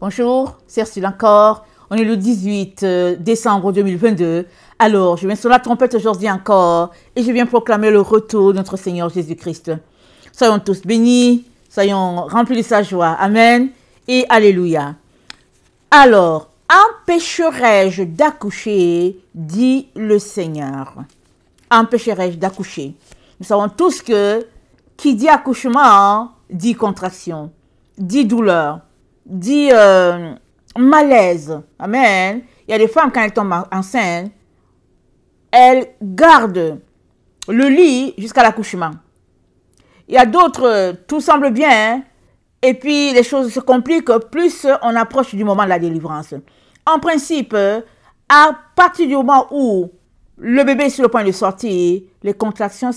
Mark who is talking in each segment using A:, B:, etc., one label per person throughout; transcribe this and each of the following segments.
A: Bonjour, c'est Ursule encore. On est le 18 décembre 2022. Alors, je viens sur la trompette aujourd'hui encore et je viens proclamer le retour de notre Seigneur Jésus-Christ. Soyons tous bénis, soyons remplis de sa joie. Amen et Alléluia. Alors, empêcherai-je d'accoucher, dit le Seigneur. Empêcherai-je d'accoucher. Nous savons tous que qui dit accouchement dit contraction, dit douleur, dit malaise. Amen. Il y a des femmes, quand elles tombent enceintes, elles gardent le lit jusqu'à l'accouchement. Il y a d'autres, tout semble bien, et puis les choses se compliquent plus on approche du moment de la délivrance. En principe, à partir du moment où le bébé est sur le point de sortir, les contractions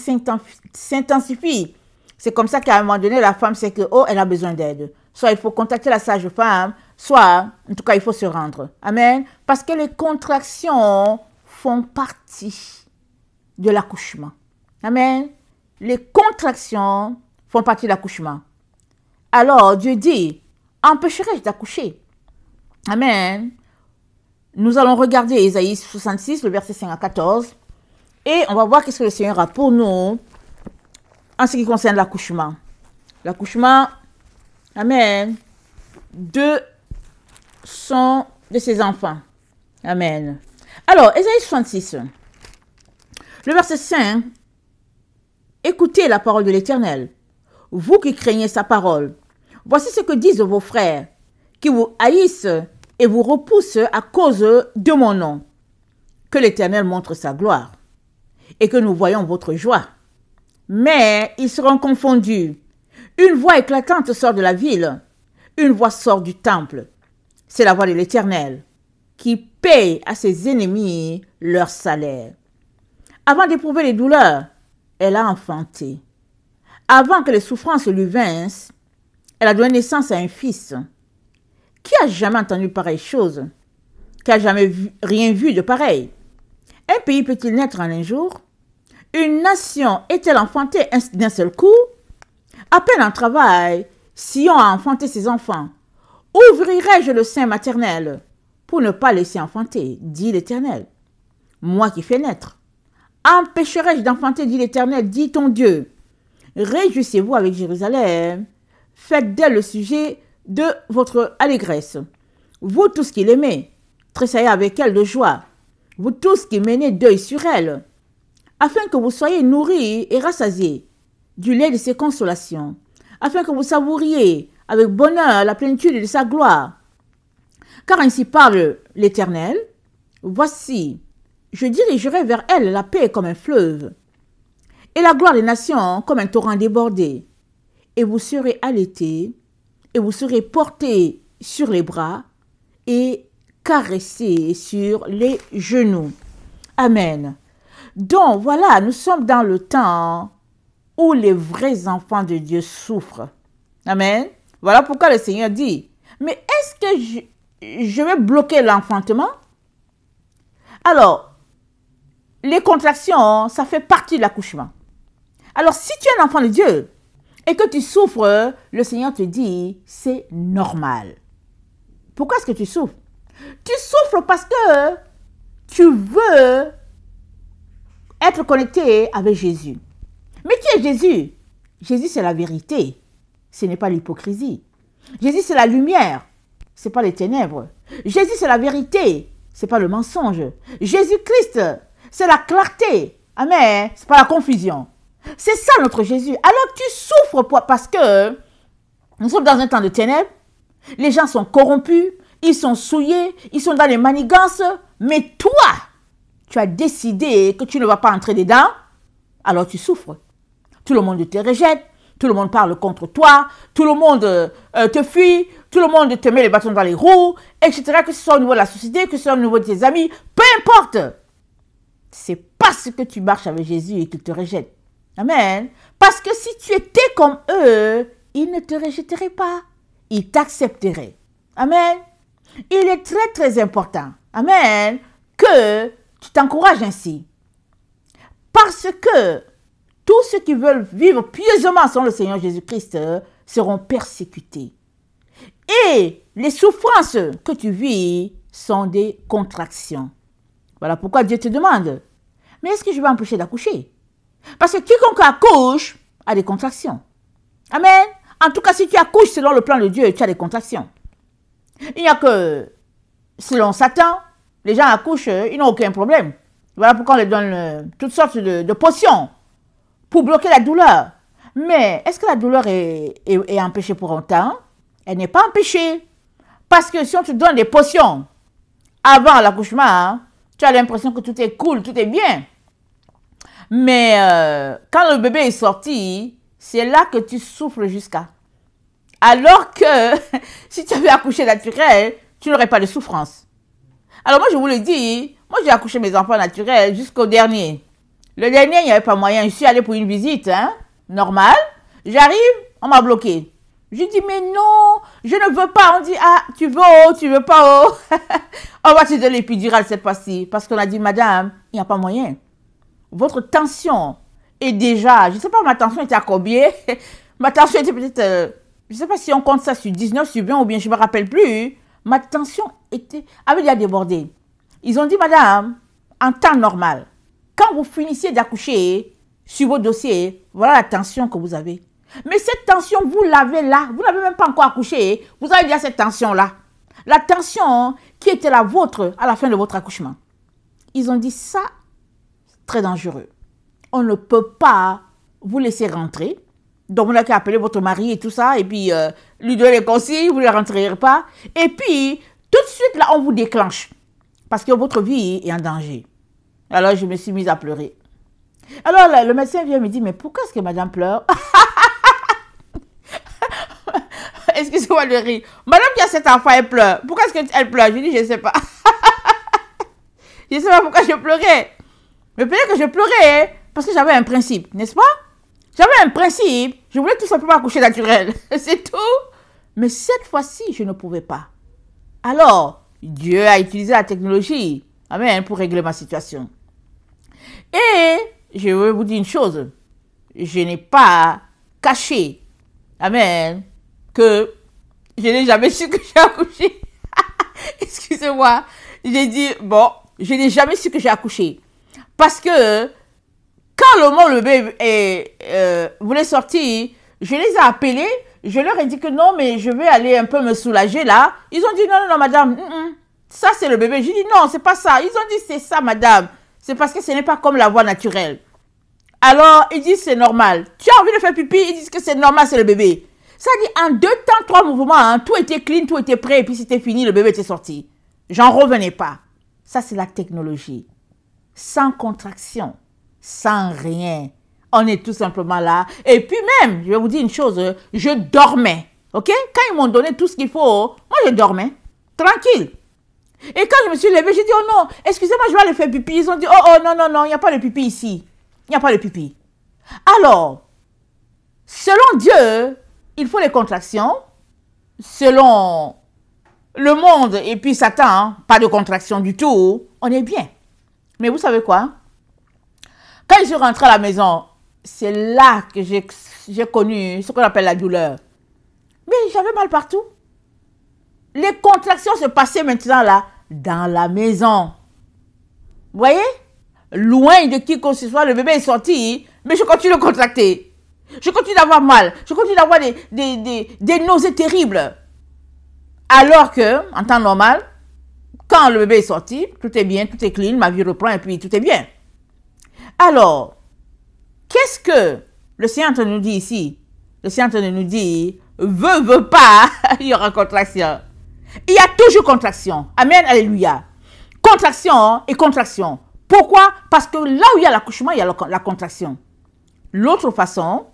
A: s'intensifient. C'est comme ça qu'à un moment donné, la femme sait que, oh, elle a besoin d'aide. Soit il faut contacter la sage-femme, soit, en tout cas, il faut se rendre. Amen. Parce que les contractions font partie de l'accouchement. Amen. Les contractions font partie de l'accouchement. Alors, Dieu dit, empêcherai-je d'accoucher? Amen. Nous allons regarder Ésaïe 66, le verset 5 à 14. Et on va voir qu'est-ce que le Seigneur a pour nous en ce qui concerne l'accouchement. L'accouchement, amen, de ses enfants. Amen. Alors, Ésaïe 66, le verset 5. Écoutez la parole de l'Éternel, vous qui craignez sa parole. Voici ce que disent vos frères, qui vous haïssent et vous repoussent à cause de mon nom. Que l'Éternel montre sa gloire et que nous voyons votre joie. Mais ils seront confondus. Une voix éclatante sort de la ville. Une voix sort du temple. C'est la voix de l'Éternel qui paye à ses ennemis leur salaire. Avant d'éprouver les douleurs, elle a enfanté. Avant que les souffrances lui vinssent, elle a donné naissance à un fils. Qui a jamais entendu pareille chose? Qui a jamais rien vu de pareil? Un pays peut-il naître en un jour? Une nation est-elle enfantée d'un seul coup? À peine en travail, Sion a enfanté ses enfants. Ouvrirai-je le sein maternel pour ne pas laisser enfanter, dit l'Éternel. Moi qui fais naître. Empêcherai-je d'enfanter, dit l'Éternel, dit ton Dieu. Réjouissez-vous avec Jérusalem. Faites d'elle le sujet de votre allégresse. Vous tous qui l'aimez, tressaillez avec elle de joie. Vous tous qui menez deuil sur elle, afin que vous soyez nourris et rassasiés du lait de ses consolations, afin que vous savouriez avec bonheur la plénitude de sa gloire. Car ainsi parle l'Éternel, voici, je dirigerai vers elle la paix comme un fleuve, et la gloire des nations comme un torrent débordé. Et vous serez allaités, et vous serez portés sur les bras, et caressés sur les genoux. Amen. Donc voilà, nous sommes dans le temps où les vrais enfants de Dieu souffrent. Amen. Voilà pourquoi le Seigneur dit, mais est-ce que je vais bloquer l'enfantement? Alors, les contractions, ça fait partie de l'accouchement. Alors, si tu es un enfant de Dieu et que tu souffres, le Seigneur te dit, c'est normal. Pourquoi est-ce que tu souffres? Tu souffres parce que tu veux être connecté avec Jésus. Mais qui est Jésus? Jésus, c'est la vérité. Ce n'est pas l'hypocrisie. Jésus, c'est la lumière. Ce n'est pas les ténèbres. Jésus, c'est la vérité. Ce n'est pas le mensonge. Jésus-Christ, c'est la clarté. Amen. Ce n'est pas la confusion. C'est ça notre Jésus. Alors tu souffres parce que nous sommes dans un temps de ténèbres. Les gens sont corrompus. Ils sont souillés. Ils sont dans les manigances. Mais toi, tu as décidé que tu ne vas pas entrer dedans, alors tu souffres. Tout le monde te rejette, tout le monde parle contre toi, tout le monde te fuit, tout le monde te met les bâtons dans les roues, etc. Que ce soit au niveau de la société, que ce soit au niveau de tes amis, peu importe. C'est parce que tu marches avec Jésus et qu'il te rejette. Amen. Parce que si tu étais comme eux, ils ne te rejetteraient pas. Ils t'accepteraient. Amen. Il est très très important. Amen. Que tu t'encourages ainsi. Parce que tous ceux qui veulent vivre pieusement sans le Seigneur Jésus-Christ seront persécutés. Et les souffrances que tu vis sont des contractions. Voilà pourquoi Dieu te demande, mais est-ce que je vais empêcher d'accoucher? Parce que quiconque accouche a des contractions. Amen. En tout cas, si tu accouches selon le plan de Dieu, tu as des contractions. Il n'y a que, selon Satan, les gens accouchent, ils n'ont aucun problème. Voilà pourquoi on leur donne toutes sortes de potions pour bloquer la douleur. Mais est-ce que la douleur est empêchée pour autant? Elle n'est pas empêchée. Parce que si on te donne des potions avant l'accouchement, hein, tu as l'impression que tout est cool, tout est bien. Mais quand le bébé est sorti, c'est là que tu souffres jusqu'à. Alors que si tu avais accouché naturel, tu n'aurais pas de souffrance. Alors moi, je vous le dis, moi j'ai accouché mes enfants naturels jusqu'au dernier. Le dernier, il n'y avait pas moyen. Je suis allée pour une visite, hein, normale. J'arrive, on m'a bloqué. Je dis, mais non, je ne veux pas. On dit, ah, tu veux oh, tu veux pas oh. On va te donner l'épidurale cette fois-ci. Parce qu'on a dit, madame, il n'y a pas moyen. Votre tension est déjà, je ne sais pas, ma tension était à combien. Ma tension était peut-être, je ne sais pas si on compte ça sur 19, sur 20 ou bien je ne me rappelle plus. Ma tension avait déjà débordé. Ils ont dit, madame, en temps normal, quand vous finissez d'accoucher sur vos dossiers, voilà la tension que vous avez. Mais cette tension, vous l'avez là. Vous n'avez même pas encore accouché. Vous avez déjà cette tension-là. La tension qui était la vôtre à la fin de votre accouchement. Ils ont dit ça, très dangereux. On ne peut pas vous laisser rentrer. Donc, vous n'avez qu'à appeler votre mari et tout ça. Et puis, lui donner les consignes, vous ne rentrerez pas. Et puis, tout de suite, là, on vous déclenche. Parce que votre vie est en danger. Alors, je me suis mise à pleurer. Alors, le médecin vient me dire, mais pourquoi est-ce que madame pleure? Excusez-moi de rire. Madame qui a cet enfant, elle pleure. Pourquoi est-ce qu'elle pleure? Je dis, je ne sais pas. Je ne sais pas pourquoi je pleurais. Mais peut-être que je pleurais parce que j'avais un principe, n'est-ce pas? J'avais un principe. Je voulais tout simplement accoucher naturel. C'est tout. Mais cette fois-ci, je ne pouvais pas. Alors, Dieu a utilisé la technologie, amen, pour régler ma situation. Et je vais vous dire une chose. Je n'ai pas caché, amen, que je n'ai jamais su que j'ai accouché. Excusez-moi. J'ai dit, bon, je n'ai jamais su que j'ai accouché. Parce que quand le bébé voulait sortir, je les ai appelés, je leur ai dit que non, mais je vais aller un peu me soulager là. Ils ont dit non, non, non, madame, ça c'est le bébé. J'ai dit non, c'est pas ça. Ils ont dit c'est ça, madame. C'est parce que ce n'est pas comme la voix naturelle. Alors, ils disent c'est normal. Tu as envie de faire pipi, ils disent que c'est normal, c'est le bébé. Ça dit en 2 temps, 3 mouvements, hein, tout était clean, tout était prêt, et puis c'était fini, le bébé était sorti. J'en revenais pas. Ça, c'est la technologie. Sans contraction, sans rien. On est tout simplement là. Et puis même, je vais vous dire une chose, je dormais. Ok? Quand ils m'ont donné tout ce qu'il faut, moi je dormais. Tranquille. Et quand je me suis levée, j'ai dit, oh non, excusez-moi, je vais aller faire pipi. Ils ont dit, oh, oh, non, non, non, il n'y a pas de pipi ici. Il n'y a pas de pipi. Alors, selon Dieu, il faut les contractions. Selon le monde et puis Satan, pas de contraction du tout. On est bien. Mais vous savez quoi? Quand je suis rentrée à la maison, c'est là que j'ai connu ce qu'on appelle la douleur. Mais j'avais mal partout. Les contractions se passaient maintenant là, dans la maison. Vous voyez? Loin de qui que ce soit, le bébé est sorti, mais je continue de contracter. Je continue d'avoir mal. Je continue d'avoir des nausées terribles. Alors que, en temps normal, quand le bébé est sorti, tout est bien, tout est clean, ma vie reprend et puis tout est bien. Alors, qu'est-ce que le Seigneur est en train de nous dire ici? Le Seigneur est en train de nous dire, veut pas, il y aura contraction. Il y a toujours contraction. Amen, alléluia. Contraction et contraction. Pourquoi? Parce que là où il y a l'accouchement, il y a la contraction. L'autre façon,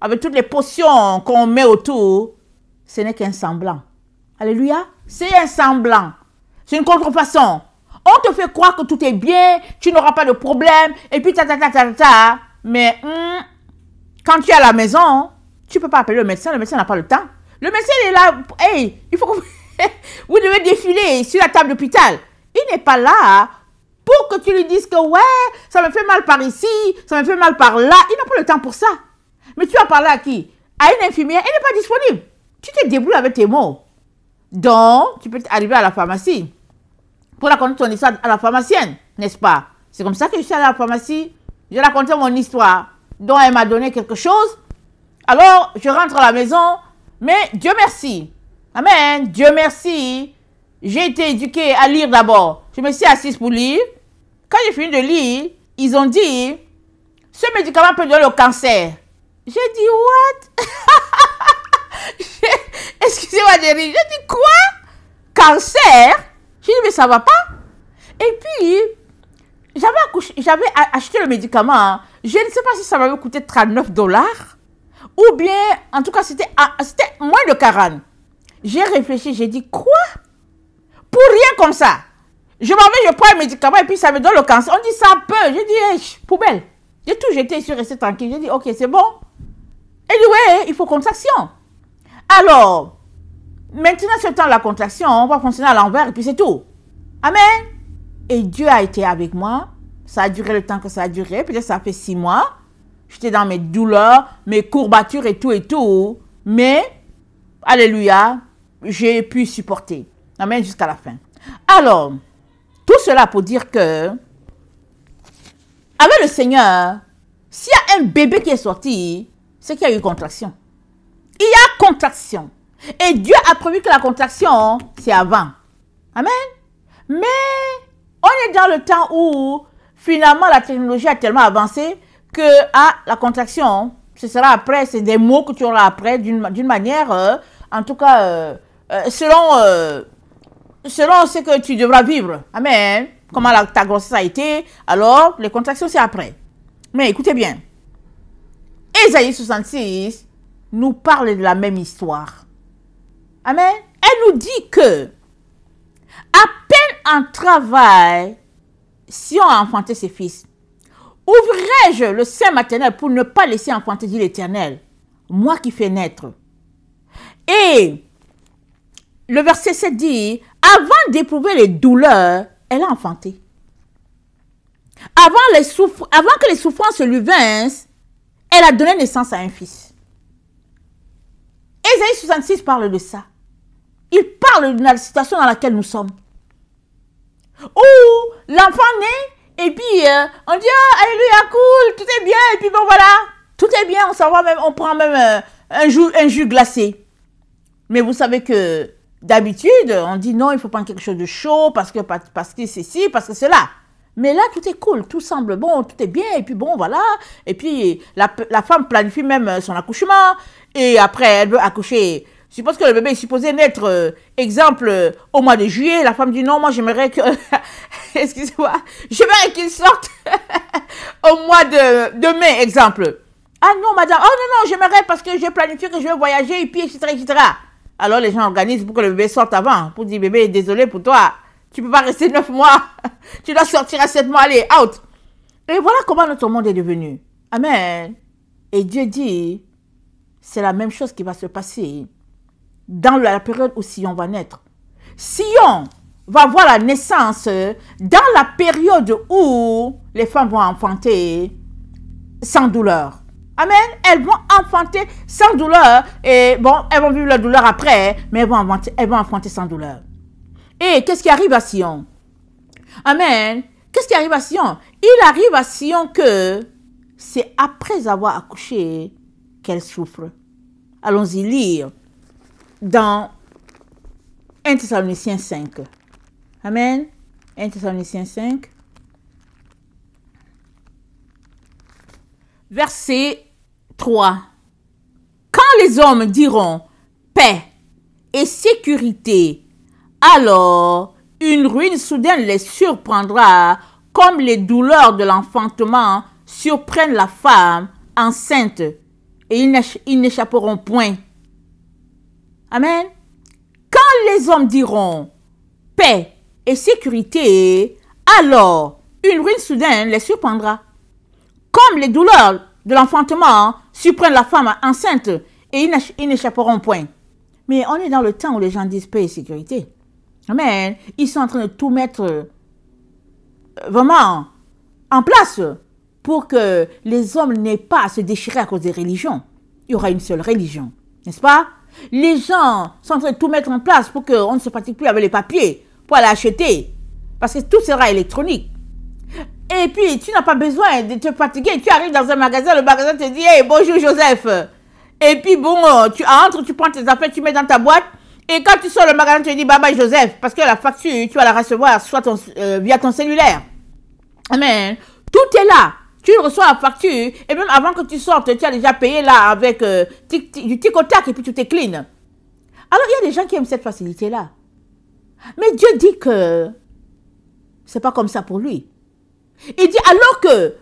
A: avec toutes les potions qu'on met autour, ce n'est qu'un semblant. Alléluia. C'est un semblant. C'est une contrefaçon. On te fait croire que tout est bien, tu n'auras pas de problème, et puis ta. Mais quand tu es à la maison, tu ne peux pas appeler le médecin n'a pas le temps. Le médecin est là, hey, il faut que vous devez défiler sur la table d'hôpital. Il n'est pas là pour que tu lui dises que ouais, ça me fait mal par ici, ça me fait mal par là. Il n'a pas le temps pour ça. Mais tu vas parler à qui? À une infirmière, elle n'est pas disponible. Tu te débrouilles avec tes mots. Donc, tu peux arriver à la pharmacie pour raconter ton histoire à la pharmacienne, n'est-ce pas? C'est comme ça que je suis allée à la pharmacie. J'ai raconté mon histoire, dont elle m'a donné quelque chose. Alors, je rentre à la maison, mais Dieu merci. Amen. Dieu merci. J'ai été éduquée à lire d'abord. Je me suis assise pour lire. Quand j'ai fini de lire, ils ont dit, ce médicament peut donner le cancer. J'ai dit, what? Excusez-moi de rire. J'ai dit, quoi? Cancer? J'ai dit, mais ça va pas. Et puis, j'avais acheté le médicament. Je ne sais pas si ça m'avait coûté 39 $. Ou bien, en tout cas, c'était moins de 40. J'ai réfléchi, j'ai dit, quoi? Pour rien comme ça. Je m'en vais, je prends un médicament et puis ça me donne le cancer. On dit, ça peut. J'ai dit, hey, poubelle. J'ai tout jeté, je suis restée tranquille. J'ai dit, ok, c'est bon. Elle dit, ouais, il faut contraction. Alors, maintenant, ce temps de la contraction, on va fonctionner à l'envers et puis c'est tout. Amen. Et Dieu a été avec moi. Ça a duré le temps que ça a duré. Peut-être ça fait 6 mois. J'étais dans mes douleurs, mes courbatures et tout. Mais, alléluia, j'ai pu supporter. Amen, jusqu'à la fin. Alors, tout cela pour dire que, avec le Seigneur, s'il y a un bébé qui est sorti, c'est qu'il y a eu contraction. Il y a contraction. Et Dieu a prévu que la contraction, c'est avant. Amen. Mais, on est dans le temps où, finalement, la technologie a tellement avancé que la contraction, ce sera après, c'est des mots que tu auras après, d'une manière, en tout cas, selon ce que tu devras vivre. Amen. Comment ta grossesse a été, alors les contractions, c'est après. Mais écoutez bien. Ésaïe 66 nous parle de la même histoire. Amen. Elle nous dit que, à peine en travail, si on a enfanté ses fils, ouvrirai-je le sein maternel pour ne pas laisser enfanter, dit l'Éternel, moi qui fais naître. Et le verset 7 dit, avant d'éprouver les douleurs, elle a enfanté. Avant que les souffrances lui vinssent, elle a donné naissance à un fils. Ésaïe 66 parle de ça. Il parle de la situation dans laquelle nous sommes. Où l'enfant naît, et puis on dit, ah, alléluia, cool, tout est bien, et puis bon voilà, tout est bien, on s'en va même, on prend même un jus glacé. Mais vous savez que d'habitude, on dit non, il faut prendre quelque chose de chaud, parce que c'est ci, parce que c'est là. Mais là, tout est cool, tout semble bon, tout est bien, et puis bon, voilà. Et puis, la femme planifie même son accouchement, et après, elle veut accoucher. Je suppose que le bébé est supposé naître, exemple, au mois de juillet. La femme dit non, moi j'aimerais que, excusez-moi, j'aimerais qu'il sorte au mois de mai, exemple. Ah non, madame, oh non, non, j'aimerais parce que j'ai planifié que je vais voyager, et puis, etc., etc. Alors les gens organisent pour que le bébé sorte avant, pour dire bébé, désolé pour toi, tu ne peux pas rester 9 mois, tu dois sortir à 7 mois, allez, out. Et voilà comment notre monde est devenu. Amen. Et Dieu dit, c'est la même chose qui va se passer dans la période où Sion va naître. Sion va voir la naissance dans la période où les femmes vont enfanter sans douleur. Amen. Elles vont enfanter sans douleur. Et bon, elles vont vivre la douleur après, mais elles vont enfanter sans douleur. Et qu'est-ce qui arrive à Sion? Amen. Qu'est-ce qui arrive à Sion? Il arrive à Sion que c'est après avoir accouché qu'elle souffre. Allons-y lire dans 1 Thessaloniciens 5. Amen. 1 Thessaloniciens 5. Verset 3. Quand les hommes diront paix et sécurité, alors une ruine soudaine les surprendra comme les douleurs de l'enfantement surprennent la femme enceinte et ils n'échapperont point. Amen. Quand les hommes diront paix et sécurité, alors une ruine soudaine les surprendra. Comme les douleurs de l'enfantement surprennent la femme enceinte et ils n'échapperont point. Mais on est dans le temps où les gens disent paix et sécurité. Amen. Ils sont en train de tout mettre vraiment en place pour que les hommes n'aient pas à se déchirer à cause des religions. Il y aura une seule religion, n'est-ce pas? Les gens sont en train de tout mettre en place pour qu'on ne se fatigue plus avec les papiers, pour aller acheter. Parce que tout sera électronique. Et puis, tu n'as pas besoin de te fatiguer. Tu arrives dans un magasin, le magasin te dit « Hey, bonjour Joseph ». Et puis bon, tu entres, tu prends tes affaires, tu mets dans ta boîte. Et quand tu sors le magasin, tu te dis « Bye bye Joseph ». Parce que la facture, tu vas la recevoir soit via ton cellulaire. Amen. Tout est là. Tu reçois la facture. Et même avant que tu sortes, tu as déjà payé là avec du tic au tac et puis tout est clean. Alors, il y a des gens qui aiment cette facilité-là. Mais Dieu dit que c'est pas comme ça pour lui. Il dit alors que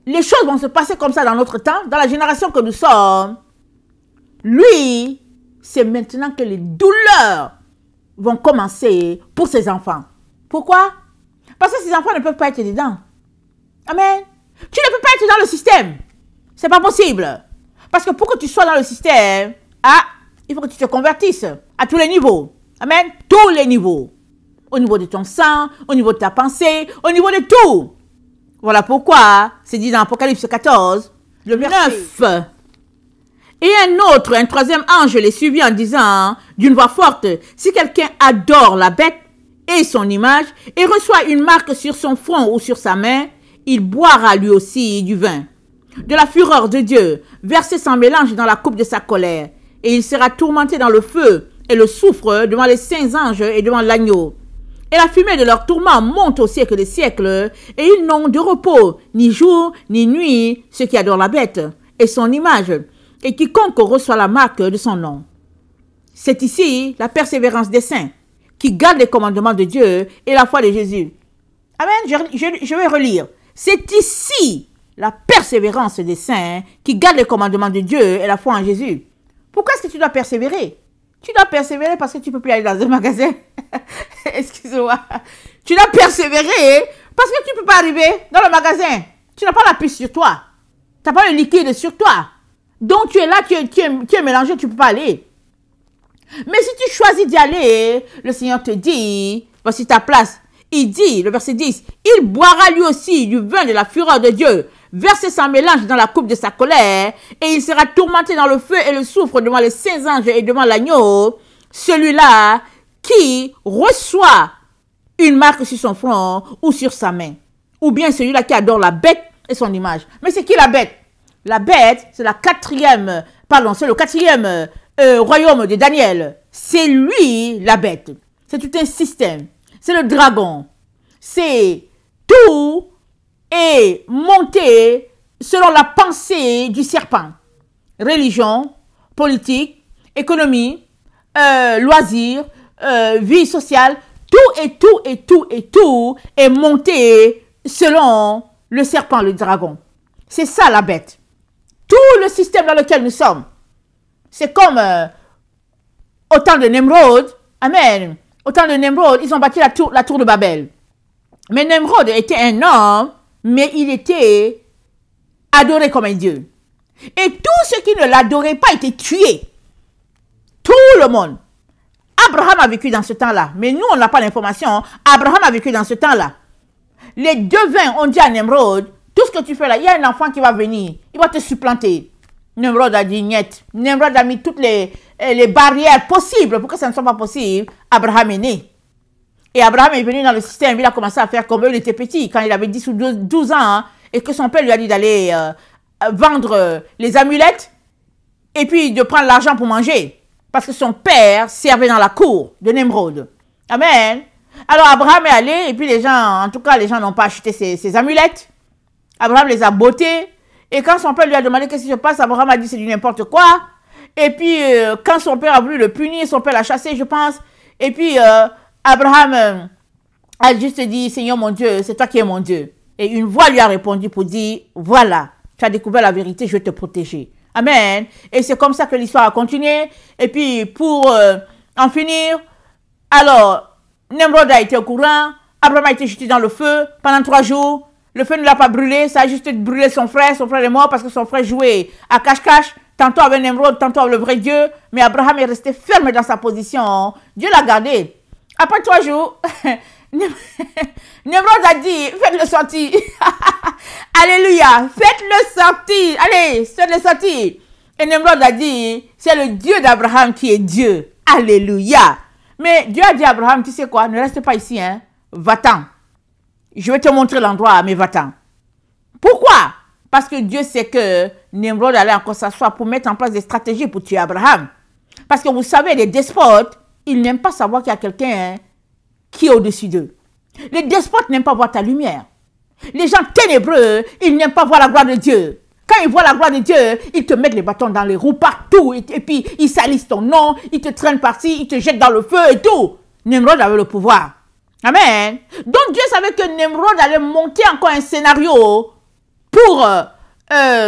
A: les choses vont se passer comme ça dans notre temps, dans la génération que nous sommes, lui, c'est maintenant que les douleurs vont commencer pour ses enfants. Pourquoi? Parce que ses enfants ne peuvent pas être dedans. Amen. Tu ne peux pas être dans le système. C'est pas possible. Parce que pour que tu sois dans le système, il faut que tu te convertisses à tous les niveaux. Amen. Tous les niveaux. Au niveau de ton sang, au niveau de ta pensée, au niveau de tout. Voilà pourquoi c'est dit dans Apocalypse 14, le verset 9. Et un troisième ange les suivit en disant d'une voix forte, si quelqu'un adore la bête et son image et reçoit une marque sur son front ou sur sa main, il boira lui aussi du vin de la fureur de Dieu, versé sans mélange dans la coupe de sa colère, et il sera tourmenté dans le feu et le soufre devant les saints anges et devant l'agneau. Et la fumée de leur tourment monte au siècle des siècles, et ils n'ont de repos, ni jour, ni nuit, ceux qui adorent la bête et son image, et quiconque reçoit la marque de son nom. C'est ici la persévérance des saints, qui gardent les commandements de Dieu et la foi de Jésus. Amen, je vais relire. C'est ici la persévérance des saints, qui gardent les commandements de Dieu et la foi en Jésus. Pourquoi est-ce que tu dois persévérer? Tu dois persévérer parce que tu ne peux plus aller dans un magasin. Excuse-moi. Tu dois persévérer parce que tu ne peux pas arriver dans le magasin. Tu n'as pas la puce sur toi. Tu n'as pas le liquide sur toi. Donc tu es là, tu es mélangé, tu ne peux pas aller. Mais si tu choisis d'y aller, le Seigneur te dit, voici ta place. Il dit, le verset 10, il boira lui aussi du vin de la fureur de Dieu, versé sans mélange dans la coupe de sa colère, et il sera tourmenté dans le feu et le soufre devant les saints anges et devant l'agneau, celui-là qui reçoit une marque sur son front ou sur sa main, ou bien celui-là qui adore la bête et son image. Mais c'est qui la bête? La bête, c'est le quatrième royaume de Daniel. C'est lui la bête. C'est tout un système. C'est le dragon. C'est tout est monté selon la pensée du serpent. Religion, politique, économie, loisirs, vie sociale, tout est monté selon le serpent, le dragon. C'est ça la bête. Tout le système dans lequel nous sommes. C'est comme au temps de Nemrod. Amen. Au temps de Nemrod, ils ont bâti la tour de Babel. Mais Nemrod était un homme, mais il était adoré comme un dieu. Et tous ceux qui ne l'adoraient pas étaient tués. Tout le monde. Abraham a vécu dans ce temps-là. Mais nous, on n'a pas l'information. Abraham a vécu dans ce temps-là. Les devins ont dit à Nemrod, tout ce que tu fais là, il y a un enfant qui va venir. Il va te supplanter. Nemrod a dit niet. Nemrod a mis toutes les barrières possibles pour que ça ne soit pas possible. Abraham est né. Et Abraham est venu dans le système. Il a commencé à faire comme eux. Il était petit, quand il avait 10 ou 12 ans. Hein, et que son père lui a dit d'aller vendre les amulettes. Et puis de prendre l'argent pour manger. Parce que son père servait dans la cour de Nemrod. Amen. Alors Abraham est allé. Et puis les gens, en tout cas, les gens n'ont pas acheté ces amulettes. Abraham les a bottées. Et quand son père lui a demandé qu'est-ce qui se passe, Abraham a dit c'est du n'importe quoi. Et puis, quand son père a voulu le punir, son père l'a chassé, je pense. Et puis, Abraham a juste dit, Seigneur mon Dieu, c'est toi qui es mon Dieu. Et une voix lui a répondu pour dire, voilà, tu as découvert la vérité, je vais te protéger. Amen. Et c'est comme ça que l'histoire a continué. Et puis, pour en finir, alors, Nemrod a été au courant. Abraham a été jeté dans le feu pendant 3 jours. Le feu ne l'a pas brûlé, ça a juste brûlé son frère. Son frère est mort parce que son frère jouait à cache-cache. Tantôt avec Nemrod, tantôt avec le vrai Dieu. Mais Abraham est resté ferme dans sa position. Dieu l'a gardé. Après 3 jours, Nemrod a dit, faites-le sortir. Alléluia, faites-le sortir. Allez, faites-le sortir. Et Nimrod a dit, c'est le Dieu d'Abraham qui est Dieu. Alléluia. Mais Dieu a dit à Abraham, tu sais quoi, ne reste pas ici, hein. Va-t'en. Je vais te montrer l'endroit, mais va-t'en. Pourquoi? Parce que Dieu sait que Nimrod allait encore s'asseoir pour mettre en place des stratégies pour tuer Abraham. Parce que vous savez, les despotes, ils n'aiment pas savoir qu'il y a quelqu'un qui est au-dessus d'eux. Les despotes n'aiment pas voir ta lumière. Les gens ténébreux, ils n'aiment pas voir la gloire de Dieu. Quand ils voient la gloire de Dieu, ils te mettent les bâtons dans les roues partout. Et puis, ils salissent ton nom, ils te traînent par-ci, ils te jettent dans le feu et tout. Nimrod avait le pouvoir. Amen. Donc, Dieu savait que Nimrod allait monter encore un scénario pour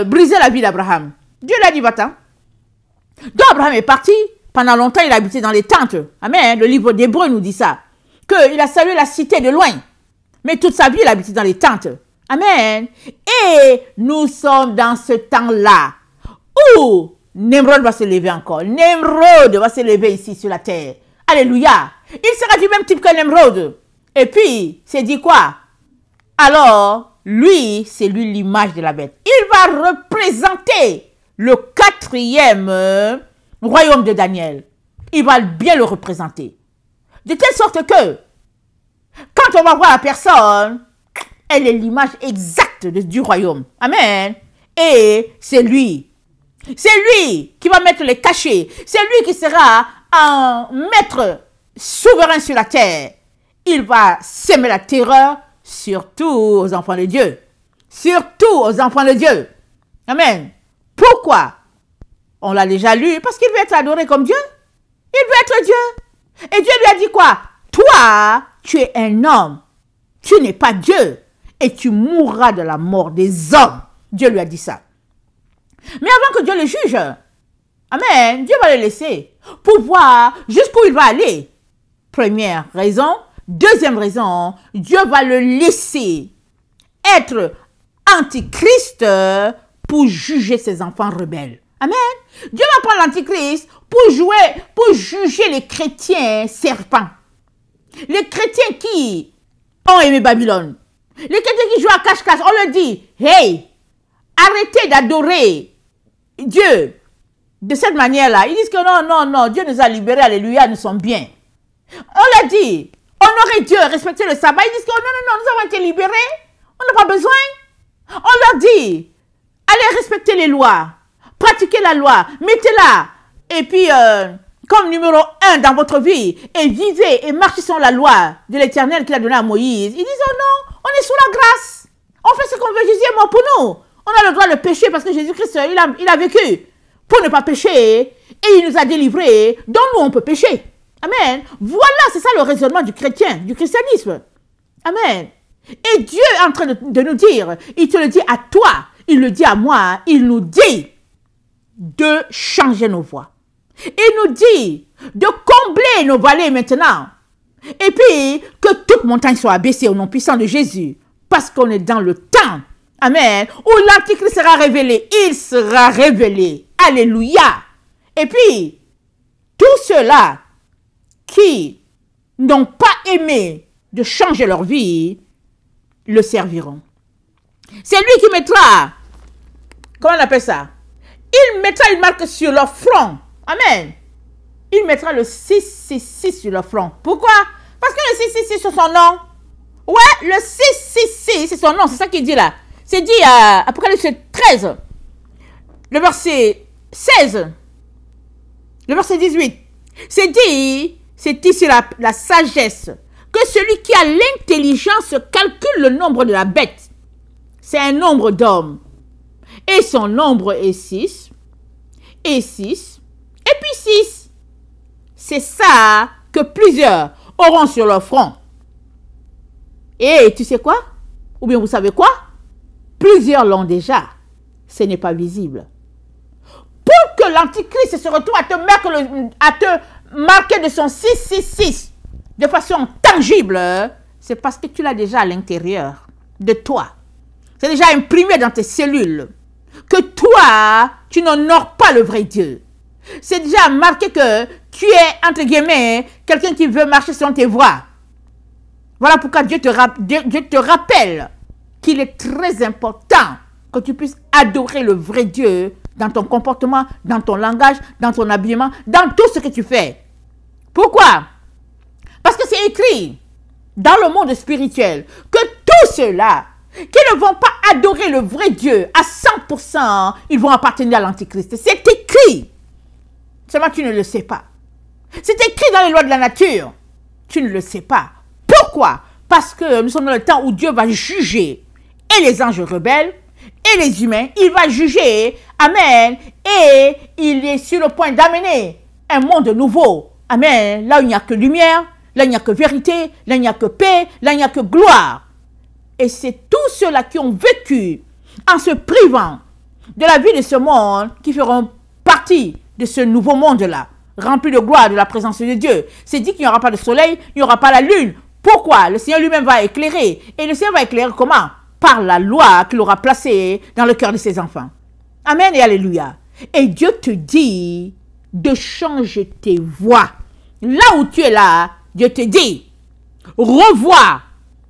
A: briser la vie d'Abraham. Dieu lui a dit, va-t'en. Donc, Abraham est parti. Pendant longtemps, il a habité dans les tentes. Amen. Le livre d'Hébreux nous dit ça. Qu'il a salué la cité de loin. Mais toute sa vie, il a habité dans les tentes. Amen. Et nous sommes dans ce temps-là où Nimrod va se lever encore. Nimrod va se lever ici sur la terre. Alléluia. Il sera du même type que Nimrod. Et puis, c'est dit quoi? Alors, lui, c'est lui l'image de la bête. Il va représenter le 4e royaume de Daniel. Il va bien le représenter. De telle sorte que, quand on va voir la personne, elle est l'image exacte du royaume. Amen. Et c'est lui. C'est lui qui va mettre les cachets. C'est lui qui sera un maître souverain sur la terre. Il va semer la terreur surtout aux enfants de Dieu. Surtout aux enfants de Dieu. Amen. Pourquoi? On l'a déjà lu. Parce qu'il veut être adoré comme Dieu. Il veut être Dieu. Et Dieu lui a dit quoi? Toi, tu es un homme. Tu n'es pas Dieu. Et tu mourras de la mort des hommes. Dieu lui a dit ça. Mais avant que Dieu le juge, amen, Dieu va le laisser pour voir jusqu'où il va aller. Première raison. Deuxième raison, Dieu va le laisser être antichrist pour juger ses enfants rebelles. Amen. Dieu va prendre l'antichrist pour juger les chrétiens serpents. Les chrétiens qui ont aimé Babylone. Les chrétiens qui jouent à cache-cache, on leur dit, hey, arrêtez d'adorer Dieu de cette manière-là. Ils disent que non, Dieu nous a libérés, alléluia, nous sommes bien. On leur dit, honorez Dieu, respectez le sabbat. Ils disent que non, nous avons été libérés, on n'a pas besoin. On leur dit, allez respecter les lois, pratiquez la loi, mettez-la. Et puis, comme numéro 1 dans votre vie, et vivez et marchez sur la loi de l'Éternel qu'il a donnée à Moïse. Ils disent, oh non, on est sous la grâce. On fait ce qu'on veut, Jésus est mort pour nous. On a le droit de pécher parce que Jésus-Christ, il a vécu pour ne pas pécher et il nous a délivrés. Donc nous, on peut pécher. Amen. Voilà, c'est ça le raisonnement du chrétien, du christianisme. Amen. Et Dieu est en train de nous dire, il te le dit à toi, il le dit à moi, il nous dit de changer nos voies. Il nous dit de combler nos vallées maintenant. Et puis, que toute montagne soit abaissée au nom puissant de Jésus. Parce qu'on est dans le temps, amen, où l'Antichrist sera révélé. Il sera révélé. Alléluia. Et puis, tous ceux-là qui n'ont pas aimé de changer leur vie, le serviront. C'est lui qui mettra, comment on appelle ça? Il mettra une marque sur leur front. Amen. Il mettra le 666 sur leur front. Pourquoi? Parce que le 666 c'est son nom. Ouais, le 666 c'est son nom. C'est ça qu'il dit là. C'est dit à Apocalypse 13. Le verset 16. Le verset 18. C'est dit, c'est ici la sagesse. Que celui qui a l'intelligence calcule le nombre de la bête. C'est un nombre d'hommes. Et son nombre est 6. Et 6. Et puis 6. C'est ça que plusieurs auront sur leur front. Et tu sais quoi? Ou bien vous savez quoi? Plusieurs l'ont déjà. Ce n'est pas visible. Pour que l'Antichrist se retrouve à te marquer de son 666 de façon tangible, c'est parce que tu l'as déjà à l'intérieur de toi. C'est déjà imprimé dans tes cellules. Que toi, tu n'honores pas le vrai Dieu. C'est déjà marqué que tu es, entre guillemets, quelqu'un qui veut marcher sur tes voies. Voilà pourquoi Dieu te rappelle qu'il est très important que tu puisses adorer le vrai Dieu dans ton comportement, dans ton langage, dans ton habillement, dans tout ce que tu fais. Pourquoi? Parce que c'est écrit dans le monde spirituel que tous ceux-là qui ne vont pas adorer le vrai Dieu à 100%, ils vont appartenir à l'Antichrist. C'est écrit. Seulement tu ne le sais pas. C'est écrit dans les lois de la nature. Tu ne le sais pas. Pourquoi? Parce que nous sommes dans le temps où Dieu va juger et les anges rebelles et les humains. Il va juger. Amen. Et il est sur le point d'amener un monde nouveau. Amen. Là où il n'y a que lumière, là où il n'y a que vérité, là où il n'y a que paix, là où il n'y a que gloire. Et c'est tous ceux-là qui ont vécu en se privant de la vie de ce monde qui feront partie de ce nouveau monde-là, rempli de gloire, de la présence de Dieu. C'est dit qu'il n'y aura pas de soleil, il n'y aura pas la lune. Pourquoi? Le Seigneur lui-même va éclairer. Et le Seigneur va éclairer comment? Par la loi qu'il aura placée dans le cœur de ses enfants. Amen et alléluia. Et Dieu te dit de changer tes voies. Là où tu es là, Dieu te dit, revois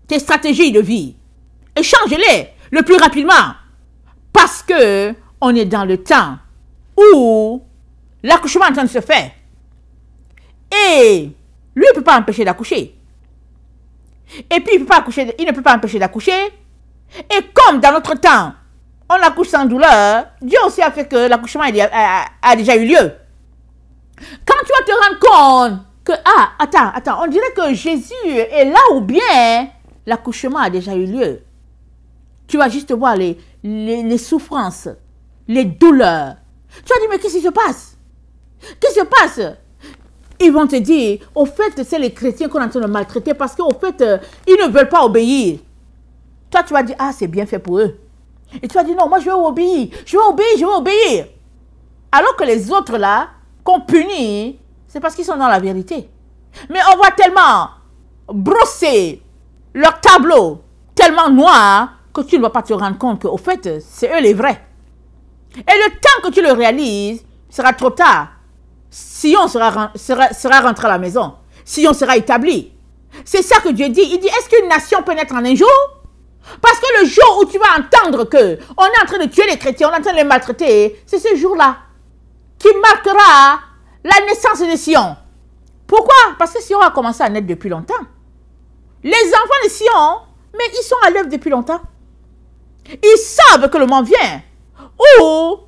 A: tes stratégies de vie et change-les le plus rapidement. Parce que on est dans le temps où l'accouchement est en train de se faire. Et lui ne peut pas empêcher d'accoucher. Et puis il ne peut pas empêcher d'accoucher. Et comme dans notre temps, on accouche sans douleur, Dieu aussi a fait que l'accouchement a déjà eu lieu. Quand tu vas te rendre compte que, attends, on dirait que Jésus est là ou bien l'accouchement a déjà eu lieu. Tu vas juste voir les souffrances, les douleurs. Tu vas dire, mais qu'est-ce qui se passe? Qu'est-ce qui se passe? Ils vont te dire, au fait, c'est les chrétiens qu'on est en train de maltraiter parce qu'au fait, ils ne veulent pas obéir. Toi, tu vas dire, c'est bien fait pour eux. Et tu vas dire, non, moi, je vais obéir. Je vais obéir. Alors que les autres, là, qu'on punit, c'est parce qu'ils sont dans la vérité. Mais on va tellement brosser leur tableau, tellement noir, que tu ne vas pas te rendre compte qu'au fait, c'est eux les vrais. Et le temps que tu le réalises, sera trop tard. Sion sera rentré à la maison. Sion sera établi. C'est ça que Dieu dit. Il dit, est-ce qu'une nation peut naître en un jour? Parce que le jour où tu vas entendre que on est en train de tuer les chrétiens, on est en train de les maltraiter, c'est ce jour-là qui marquera la naissance de Sion. Pourquoi? Parce que Sion a commencé à naître depuis longtemps. Les enfants de Sion, mais ils sont à l'œuvre depuis longtemps. Ils savent que le moment vient où,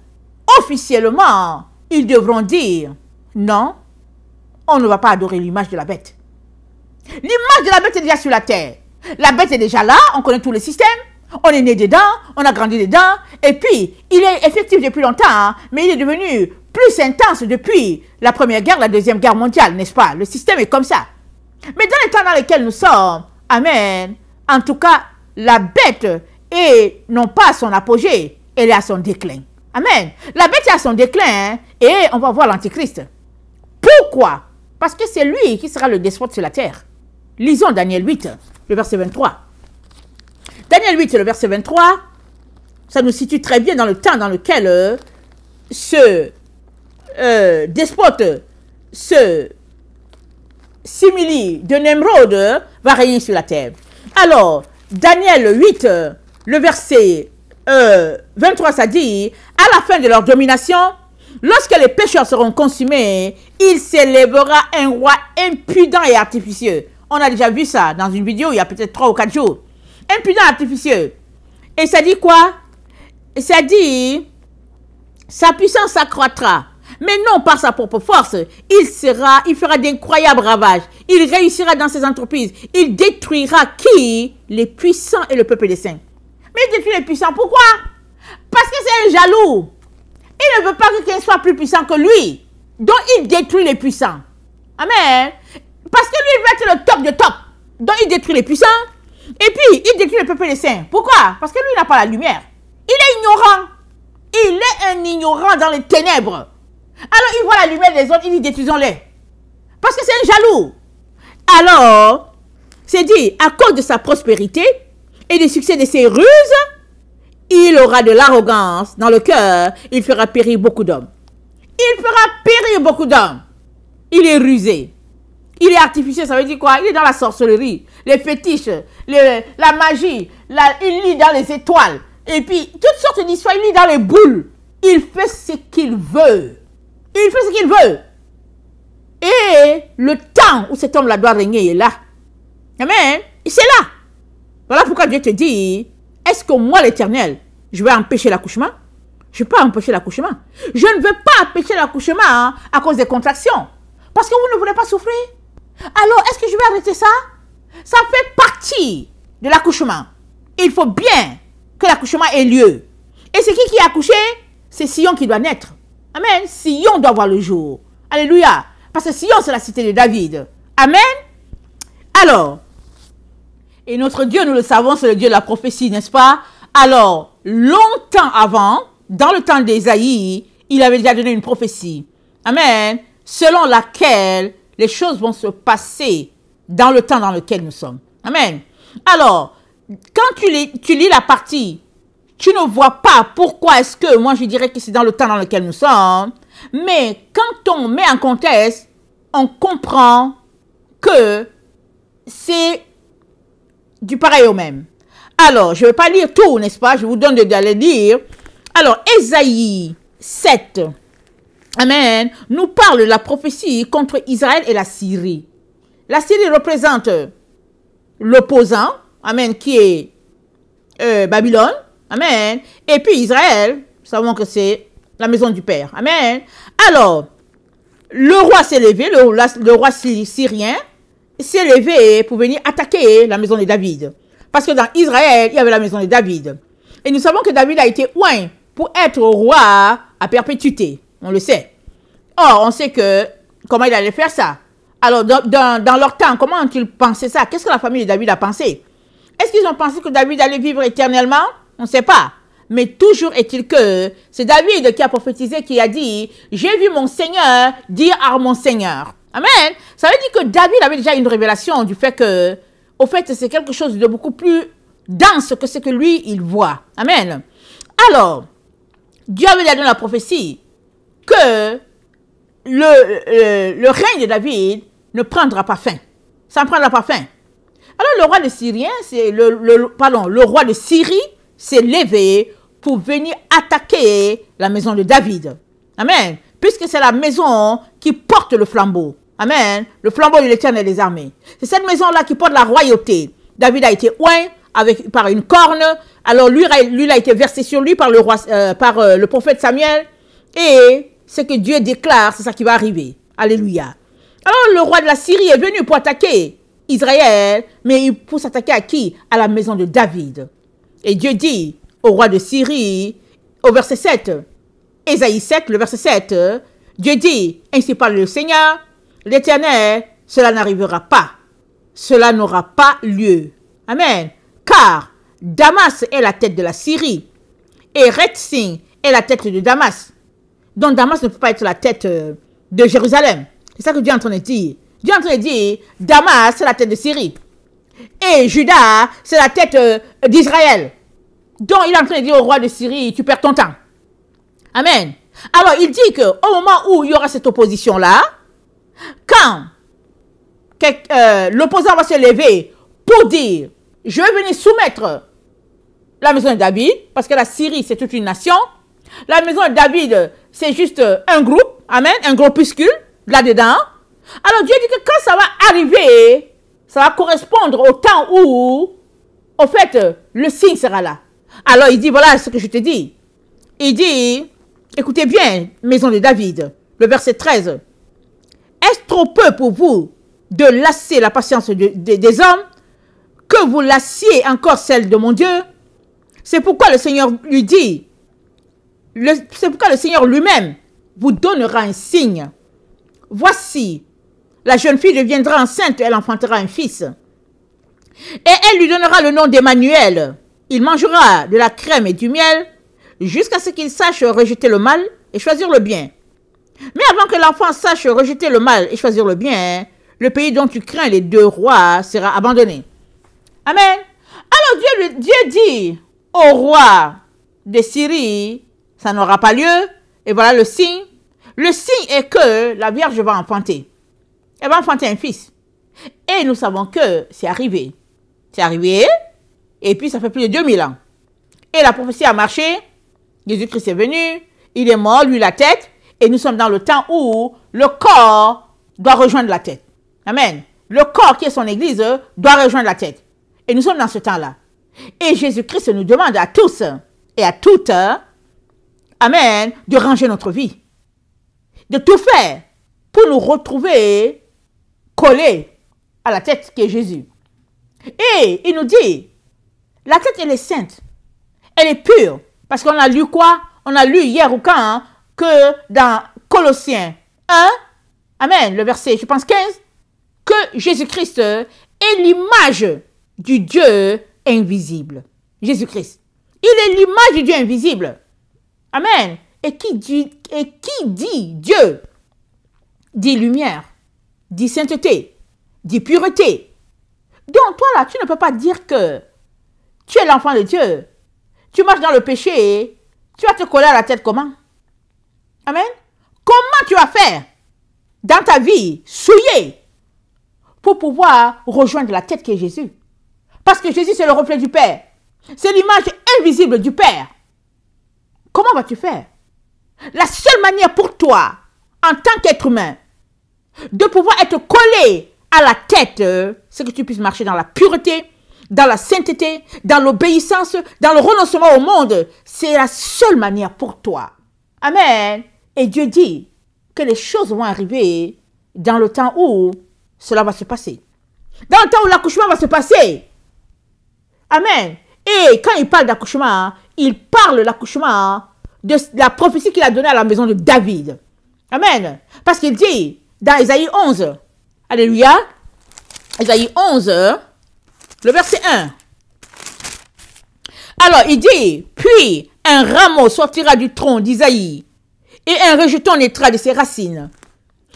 A: officiellement, ils devront dire, non, on ne va pas adorer l'image de la bête. L'image de la bête est déjà sur la terre. La bête est déjà là, on connaît tout le système. On est né dedans, on a grandi dedans. Et puis, il est effectif depuis longtemps, mais il est devenu plus intense depuis la Première Guerre, la Deuxième Guerre mondiale, n'est-ce pas? Le système est comme ça. Mais dans les temps dans lesquels nous sommes, amen, en tout cas, la bête est non pas à son apogée, elle est à son déclin. Amen. La bête est à son déclin et on va voir l'Antichrist. Pourquoi? Parce que c'est lui qui sera le despote sur la terre. Lisons Daniel 8, le verset 23. Daniel 8, le verset 23, ça nous situe très bien dans le temps dans lequel ce despote, ce simili de Nemrod va régner sur la terre. Alors, Daniel 8, le verset 23, ça dit, à la fin de leur domination, lorsque les pécheurs seront consumés, il s'élèvera un roi impudent et artificieux. On a déjà vu ça dans une vidéo il y a peut-être 3 ou 4 jours. Impudent et artificieux. Et ça dit quoi? Ça dit, sa puissance s'accroîtra. Mais non par sa propre force. Il fera d'incroyables ravages. Il réussira dans ses entreprises. Il détruira qui? Les puissants et le peuple des saints. Mais il détruit les puissants. Pourquoi? Parce que c'est un jaloux. Il ne veut pas que quelqu'un soit plus puissant que lui. Donc il détruit les puissants. Amen. Parce que lui, il veut être le top de top. Donc il détruit les puissants. Et puis, il détruit le peuple des saints. Pourquoi? Parce que lui, il n'a pas la lumière. Il est ignorant. Il est un ignorant dans les ténèbres. Alors, il voit la lumière des autres, il dit détruisons-les. Parce que c'est un jaloux. Alors, c'est dit, à cause de sa prospérité et du succès de ses ruses, il aura de l'arrogance dans le cœur, il fera périr beaucoup d'hommes. Il fera périr beaucoup d'hommes. Il est rusé. Il est artificiel, ça veut dire quoi? Il est dans la sorcellerie, les fétiches, la magie, il lit dans les étoiles. Et puis, toutes sortes d'histoires, il lit dans les boules. il fait ce qu'il veut. Il fait ce qu'il veut. Et le temps où cet homme-là doit régner est là. Amen. Et c'est là. Voilà pourquoi Dieu te dit, est-ce que moi, l'Éternel, je vais empêcher l'accouchement? Je ne peux pas empêcher l'accouchement. Je ne veux pas empêcher l'accouchement à cause des contractions. Parce que vous ne voulez pas souffrir. Alors, est-ce que je vais arrêter ça? Ça fait partie de l'accouchement. Il faut bien que l'accouchement ait lieu. Et c'est qui a accouché? C'est Sion qui doit naître. Amen. Sion doit voir le jour. Alléluia. Parce que Sion, c'est la cité de David. Amen. Alors, et notre Dieu, nous le savons, c'est le Dieu de la prophétie, n'est-ce pas? Alors, longtemps avant, dans le temps d'Ésaïe, il avait déjà donné une prophétie. Amen. Selon laquelle les choses vont se passer dans le temps dans lequel nous sommes. Amen. Alors, quand tu lis la partie, tu ne vois pas pourquoi est-ce que, moi je dirais que c'est dans le temps dans lequel nous sommes, mais quand on met en contexte, on comprend que c'est du pareil au même. Alors, je ne vais pas lire tout, n'est-ce pas? Je vous donne d'aller lire. Alors, Ésaïe 7, amen, nous parle de la prophétie contre Israël et la Syrie. La Syrie représente l'opposant, amen, qui est Babylone, amen, et puis Israël, nous savons que c'est la maison du Père, amen. Alors, le roi s'est levé, le roi syrien s'est levé pour venir attaquer la maison de David. Parce que dans Israël, il y avait la maison de David. Et nous savons que David a été oint pour être roi à perpétuité. On le sait. Or, on sait que comment il allait faire ça. Alors, dans leur temps, comment ont-ils pensé ça? Qu'est-ce que la famille de David a pensé? Est-ce qu'ils ont pensé que David allait vivre éternellement? On ne sait pas. Mais toujours est-il que c'est David qui a prophétisé, qui a dit, j'ai vu mon Seigneur dire à mon Seigneur. Amen. Ça veut dire que David avait déjà une révélation du fait que, au fait, c'est quelque chose de beaucoup plus dense que ce que lui, il voit. Amen. Alors, Dieu avait donné la prophétie que le règne de David ne prendra pas fin. Ça ne prendra pas fin. Alors, le roi de Syrien, c'est le roi de Syrie s'est levé pour venir attaquer la maison de David. Amen. Puisque c'est la maison qui porte le flambeau. Amen. Le flambeau de l'Éternel des armées. C'est cette maison-là qui porte la royauté. David a été oint par une corne. Alors lui a été versé sur lui par le prophète Samuel. Et ce que Dieu déclare, c'est ça qui va arriver. Alléluia. Alors le roi de la Syrie est venu pour attaquer Israël. Mais pour s'attaquer à qui? À la maison de David. Et Dieu dit au roi de Syrie, au verset 7, Ésaïe 7, le verset 7, Dieu dit, ainsi parle le Seigneur, l'Éternel, cela n'arrivera pas. Cela n'aura pas lieu. Amen. Car Damas est la tête de la Syrie et Rétzin est la tête de Damas. Donc Damas ne peut pas être la tête de Jérusalem. C'est ça que Dieu est en train de dire. Dieu est en train de dire, Damas c'est la tête de Syrie. Et Judas, c'est la tête d'Israël. Donc, il est en train de dire au roi de Syrie, tu perds ton temps. Amen. Alors, il dit qu'au moment où il y aura cette opposition-là, quand l'opposant va se lever pour dire, je vais venir soumettre la maison de David, parce que la Syrie, c'est toute une nation. La maison de David, c'est juste un groupe, amen, un groupuscule, là-dedans. Alors, Dieu dit que quand ça va arriver, ça va correspondre au temps où, au fait, le signe sera là. Alors, il dit, voilà ce que je te dis. Il dit, écoutez bien, maison de David, le verset 13. Est-ce trop peu pour vous de lasser la patience des hommes, que vous lassiez encore celle de mon Dieu? C'est pourquoi le Seigneur lui dit, c'est pourquoi le Seigneur lui-même vous donnera un signe. Voici, la jeune fille deviendra enceinte, elle enfantera un fils. Et elle lui donnera le nom d'Emmanuel. Il mangera de la crème et du miel jusqu'à ce qu'il sache rejeter le mal et choisir le bien. Mais avant que l'enfant sache rejeter le mal et choisir le bien, le pays dont tu crains les deux rois sera abandonné. Amen. Alors Dieu dit au roi de Syrie, ça n'aura pas lieu. Et voilà le signe. Le signe est que la Vierge va enfanter. Elle va enfanter un fils. Et nous savons que c'est arrivé. C'est arrivé. Et puis ça fait plus de 2000 ans. Et la prophétie a marché. Jésus-Christ est venu. Il est mort, lui, la tête, et nous sommes dans le temps où le corps doit rejoindre la tête. Amen. Le corps qui est son église doit rejoindre la tête. Et nous sommes dans ce temps-là. Et Jésus-Christ nous demande à tous et à toutes, amen, de ranger notre vie. De tout faire pour nous retrouver collés à la tête qui est Jésus. Et il nous dit, la tête, elle est sainte. Elle est pure. Parce qu'on a lu quoi? On a lu hier ou quand que dans Colossiens 1, amen, le verset, je pense 15, que Jésus-Christ est l'image du Dieu invisible. Jésus-Christ. Il est l'image du Dieu invisible. Amen. Et qui dit Dieu? Dit lumière, dit sainteté, dit pureté. Donc toi là, tu ne peux pas dire que tu es l'enfant de Dieu. Tu marches dans le péché, tu vas te coller à la tête comment? Amen. Comment tu vas faire dans ta vie souillée pour pouvoir rejoindre la tête qui est Jésus? Parce que Jésus, c'est le reflet du Père. C'est l'image invisible du Père. Comment vas-tu faire? La seule manière pour toi, en tant qu'être humain, de pouvoir être collé à la tête, c'est que tu puisses marcher dans la pureté, dans la sainteté, dans l'obéissance, dans le renoncement au monde. C'est la seule manière pour toi. Amen. Et Dieu dit que les choses vont arriver dans le temps où cela va se passer. Dans le temps où l'accouchement va se passer. Amen. Et quand il parle d'accouchement, il parle de l'accouchement de la prophétie qu'il a donnée à la maison de David. Amen. Parce qu'il dit dans Ésaïe 11, alléluia, Ésaïe 11, le verset 1. Alors il dit, puis un rameau sortira du tronc d'Isaïe et un rejeton naîtra de ses racines.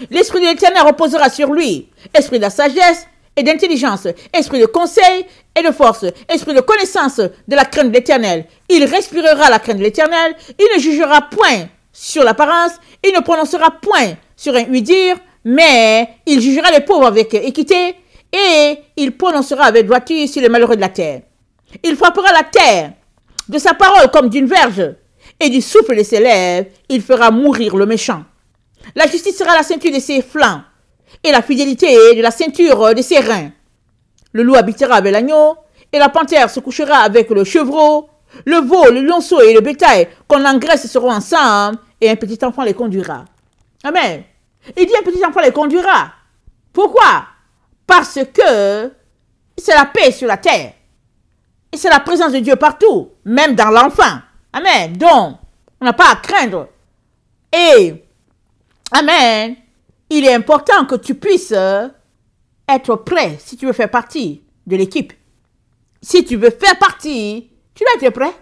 A: L'esprit de l'Éternel reposera sur lui, esprit de sagesse et d'intelligence, esprit de conseil et de force, esprit de connaissance de la crainte de l'Éternel. Il respirera la crainte de l'Éternel, il ne jugera point sur l'apparence, il ne prononcera point sur un oui-dire, mais il jugera les pauvres avec équité et il prononcera avec droiture sur les malheureux de la terre. Il frappera la terre de sa parole comme d'une verge et du souffle de ses lèvres, il fera mourir le méchant. La justice sera la ceinture de ses flancs et la fidélité de la ceinture de ses reins. Le loup habitera avec l'agneau et la panthère se couchera avec le chevreau. Le veau, le lionceau et le bétail qu'on engraisse seront ensemble et un petit enfant les conduira. Amen. Il dit un petit enfant les conduira. Pourquoi? Parce que c'est la paix sur la terre. Et c'est la présence de Dieu partout, même dans l'enfant. Amen. Donc, on n'a pas à craindre. Et, amen, il est important que tu puisses être prêt si tu veux faire partie de l'équipe. Si tu veux faire partie, tu dois être prêt.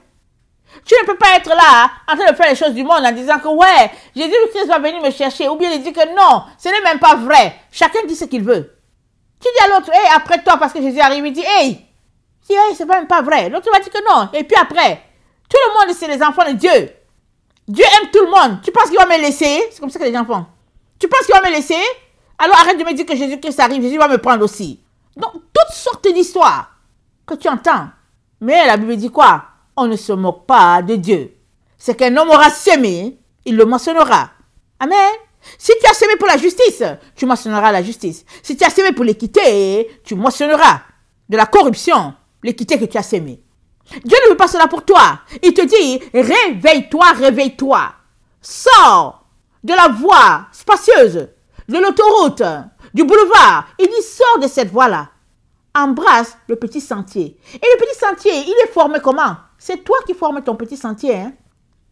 A: Tu ne peux pas être là en train de faire les choses du monde en disant que ouais, Jésus-Christ va venir me chercher. Ou bien il dit que non, ce n'est même pas vrai. Chacun dit ce qu'il veut. Tu dis à l'autre, hey, après toi, parce que Jésus arrive, il dit, hey, c'est même pas vrai. L'autre va dire que non. Et puis après, tout le monde, c'est les enfants de Dieu. Dieu aime tout le monde. Tu penses qu'il va me laisser? C'est comme ça que les gens font. Tu penses qu'il va me laisser? Alors arrête de me dire que Jésus-Christ arrive, Jésus va me prendre aussi. Donc, toutes sortes d'histoires que tu entends. Mais la Bible dit quoi? On ne se moque pas de Dieu. C'est qu'un homme aura semé, il le moissonnera. Amen. Si tu as semé pour la justice, tu moissonneras la justice. Si tu as semé pour l'équité, tu moissonneras de la corruption, l'équité que tu as semée. Dieu ne veut pas cela pour toi. Il te dit, réveille-toi, réveille-toi. Sors de la voie spacieuse, de l'autoroute, du boulevard. Il dit, sors de cette voie-là. Embrasse le petit sentier. Et le petit sentier, il est formé comment? C'est toi qui formes ton petit sentier. Hein?